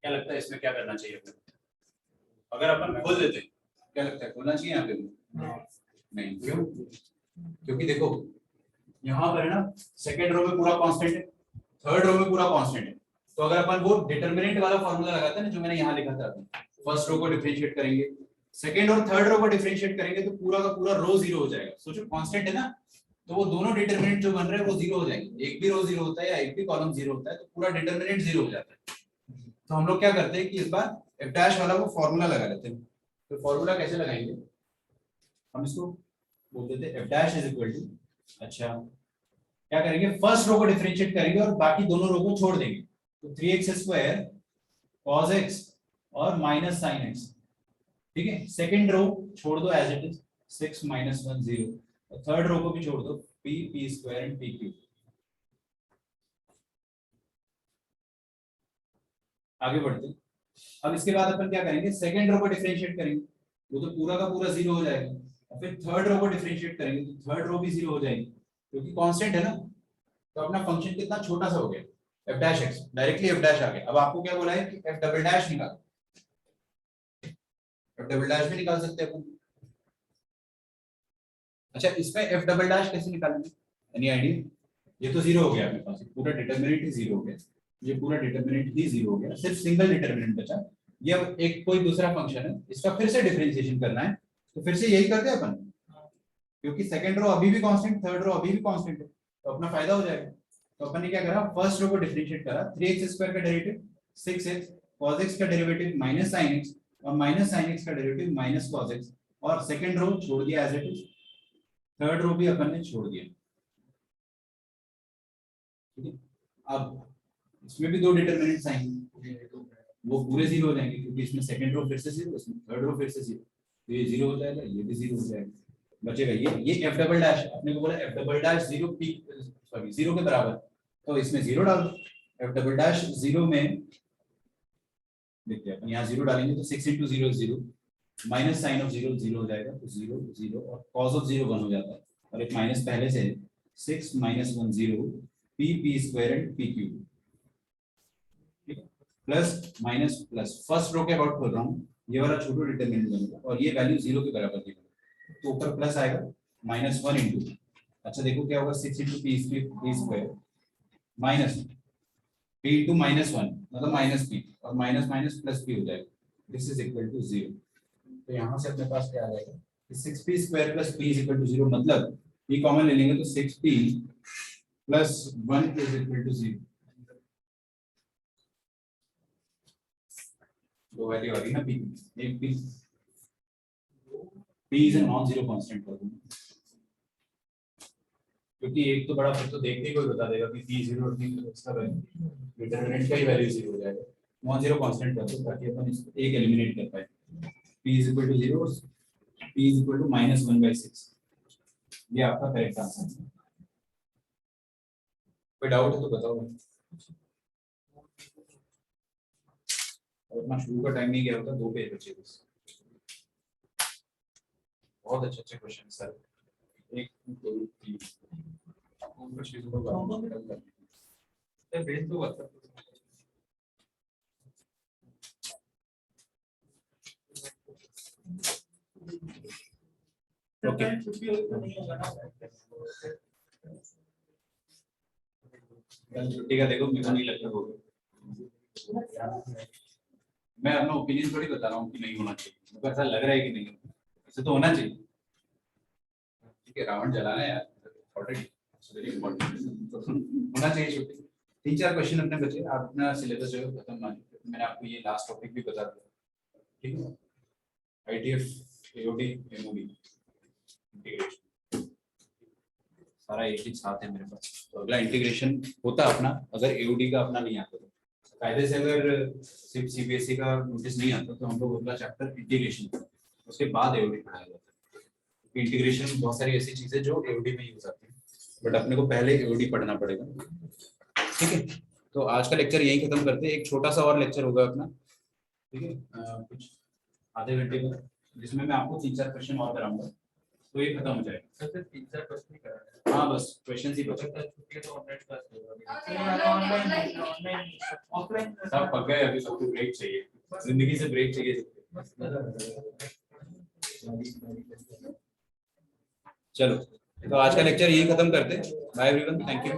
क्या लगता है इसमें क्या करना चाहिए अपने को? अगर अपन खोल देते क्या लगता है खोलना चाहिए यहाँ पे? नहीं, क्यों? क्योंकि देखो यहाँ पर है ना सेकेंड रो में पूरा कांस्टेंट है, थर्ड रो में पूरा कांस्टेंट है, तो अगर अपन वो डिटरमिनेंट वाला फॉर्मूला लगाते हैं ना जो मैंने यहाँ लिखा था, फर्स्ट रो को डिफरेंशिएट करेंगे, सेकेंड और थर्ड रो को डिफरेंशिएट करेंगे, तो पूरा का पूरा रो जीरो हो जाएगा। सोचो कांस्टेंट है ना, तो वो दोनों डिटरमिनेंट जो बन रहे हैं वो जीरो हो जाएंगे, एक भी रो जीरो होता है या एक भी कॉलम जीरो होता है तो पूरा डिटरमिनेंट जीरो हो जाता है। तो हम लोग क्या करते हैं कि इस बार एफ डैश वाला वो फॉर्मूला लगा लेते हैं। तो फॉर्मूला कैसे लगाएंगे, हम इसको बोल देते हैं F dash is equal to, अच्छा क्या करेंगे फर्स्ट रो को डिफरेंशिएट करेंगे और बाकी दोनों रो को छोड़ देंगे, तो 3x स्क्वायर cos x और माइनस sin x, ठीक है। सेकंड रो छोड़ दो एज इट इज 6 माइनस 1 0, और थर्ड रो को भी छोड़ दो p p square and p cube. आगे बढ़ते, अब इसके बाद अपन क्या करेंगे सेकंड रो को डिफरेंशिएट करेंगे, वो तो पूरा का पूरा जीरो हो जाएगा, और फिर थर्ड रो को डिफरेंशिएट करेंगे तो थर्ड रो भी जीरो हो जाएगी क्योंकि कांस्टेंट है ना। तो अपना फंक्शन कितना छोटा सा हो गया, f dash x directly f dash आ गया। अब आपको क्या बोला है कि f डबल डैश निकालो, f डबल डैश भी निकाल सकते हैं अपन। अच्छा इसमें f डबल डैश कैसे निकालेंगे, एनी आइडिया? ये तो जीरो हो गया अपने पास, पूरा डिटरमिनेंट ही जीरो हो गया, ये पूरा डिटरमिनेंट ही जीरो हो गया, सिर्फ सिंगल डिटरमिनेंट बचा। ये अब एक कोई दूसरा फंक्शन है, इसका फिर से डिफरेंशिएशन करना है, तो फिर से यही करते हैं अपन, क्योंकि सेकंड रो अभी भी कांस्टेंट, थर्ड रो अभी भी कांस्टेंट है, तो अपना फायदा हो जाएगा। तो अपन ने क्या करा, फर्स्ट रो को डिफरेंशिएट करा, 3x² का डेरिवेटिव 6x, cos x का डेरिवेटिव माइनस sin x, और माइनस sin x का डेरिवेटिव माइनस cos x, और सेकंड रो छोड़ दिया as it is, third row भी अपन ने छोड़ दिया। ठीक है, अब इसमें भी दो डिटरमिनेंट्स आएंगे, वो पूरे जीरो हो जाएंगे, क्योंकि इसमें सेकंड रो फिर से जीरो, इसमें थर्ड रो फिर से जीरो, तो ये जीरो हो जाएगा, ये भी जीरो हो जाएगा, बचेगा ये f डबल डैश, अपने को बोला f double dash zero P, sorry zero के बराबर, तो इसमें जीरो डाल दो, f डबल डैश जीरो में देखते हैं अपन, यहाँ जीरो डालेंगे तो 6 × 0 is 0, minus sine of zero zero हो जाएगा, तो जीरो जीरो, और कॉस ऑफ जीरो 1 हो जाता है, और एक माइनस पहले से 6 - 1 0 p² and pq, plus minus plus, first row के अबाउट बोल रहा हूँ, ये वाला छोटा डिटरमिनेंट बनेगा, और ये वैल्यू जीरो के बराबर देगा, तो ऊपर प्लस आएगा, -1 × अच्छा देखो क्या होगा, 6 × p² माइनस p × -1 मतलब माइनस p, और माइनस माइनस प्लस p हो जाएगा, दिस इज इक्वल टू 0। तो यहाँ से अपने पास क्या आ जाएगा, 6p² + p = 0, मतलब p कॉमन ले लेंगे तो 6p + 1 = 0, दो वैल्यू आ गई ना p, एक p is a non zero constant कर दूंगा, क्योंकि एक तो बड़ा फिर तो देखते ही कोई बता देगा कि p 0 और p इसका वैल्यू डिटरमिनेंट का ही वैल्यू 0 हो जाएगा, नॉन जीरो कांस्टेंट कर दो ताकि अपन इसको एक एलिमिनेट कर पाए, p = 0 और p = -1/6, ये आपका करेक्ट आंसर है। कोई डाउट है तो बताओ, और अपना शुरू का टाइम नहीं गया होता, 2 पेज बचे बस, बहुत अच्छे अच्छे क्वेश्चन सर, 1 2 3 उनको चीजों को सर भेज दो बता, ओके छुट्टी होगी तो नहीं होगा ना, कल छुट्टी का देखो, मुझे नहीं लगता होगा, मैं अपना ओपिनियन थोड़ी बता रहा हूँ कि नहीं होना चाहिए, मुझे ऐसा लग रहा है कि नहीं होना, ऐसे तो होना चाहिए, ठीक है, रावण जलाना है यार, वेरी इंपॉर्टेंट, होना चाहिए छुट्टी। 3-4 क्वेश्चन अपने बचे, आप अपना सिलेबस जो है खत्म मान, मैंने आपको ये लास्ट टॉपिक भी बता दिया, ठीक है, ITF AOD MOD इंटीग्रेशन सारा एक ही साथ है मेरे पास, तो अगला इंटीग्रेशन होता अपना, अगर AOD का अपना नहीं आता तो कायदे से, अगर सिर्फ CBSE का नोटिस नहीं आता तो हम लोग अगला चैप्टर इंटीग्रेशन, उसके बाद AOD पढ़ाया जाता है, इंटीग्रेशन बहुत सारी ऐसी चीजें जो AOD में यूज आती है, बट अपने को पहले AOD पढ़ना पड़ेगा, ठीक है। तो आज का लेक्चर यही खत्म करते हैं, एक छोटा सा और लेक्चर होगा अपना, ठीक है, कुछ आधे घंटे का, जिसमें मैं आपको 3-4 क्वेश्चन और कराऊंगा, तो ये खत्म हो जाएगा। सर 3-4 क्वेश्चन ही करा है, हाँ बस क्वेश्चन ही बचे, छुट्टी तो ऑनलाइन क्लास होगा, ऑनलाइन ऑफलाइन सब पक गए, अभी सबको ब्रेक चाहिए, जिंदगी से ब्रेक चाहिए। चलो, तो आज का लेक्चर यही खत्म करते हैं, बाय एवरीवन, थैंक यू।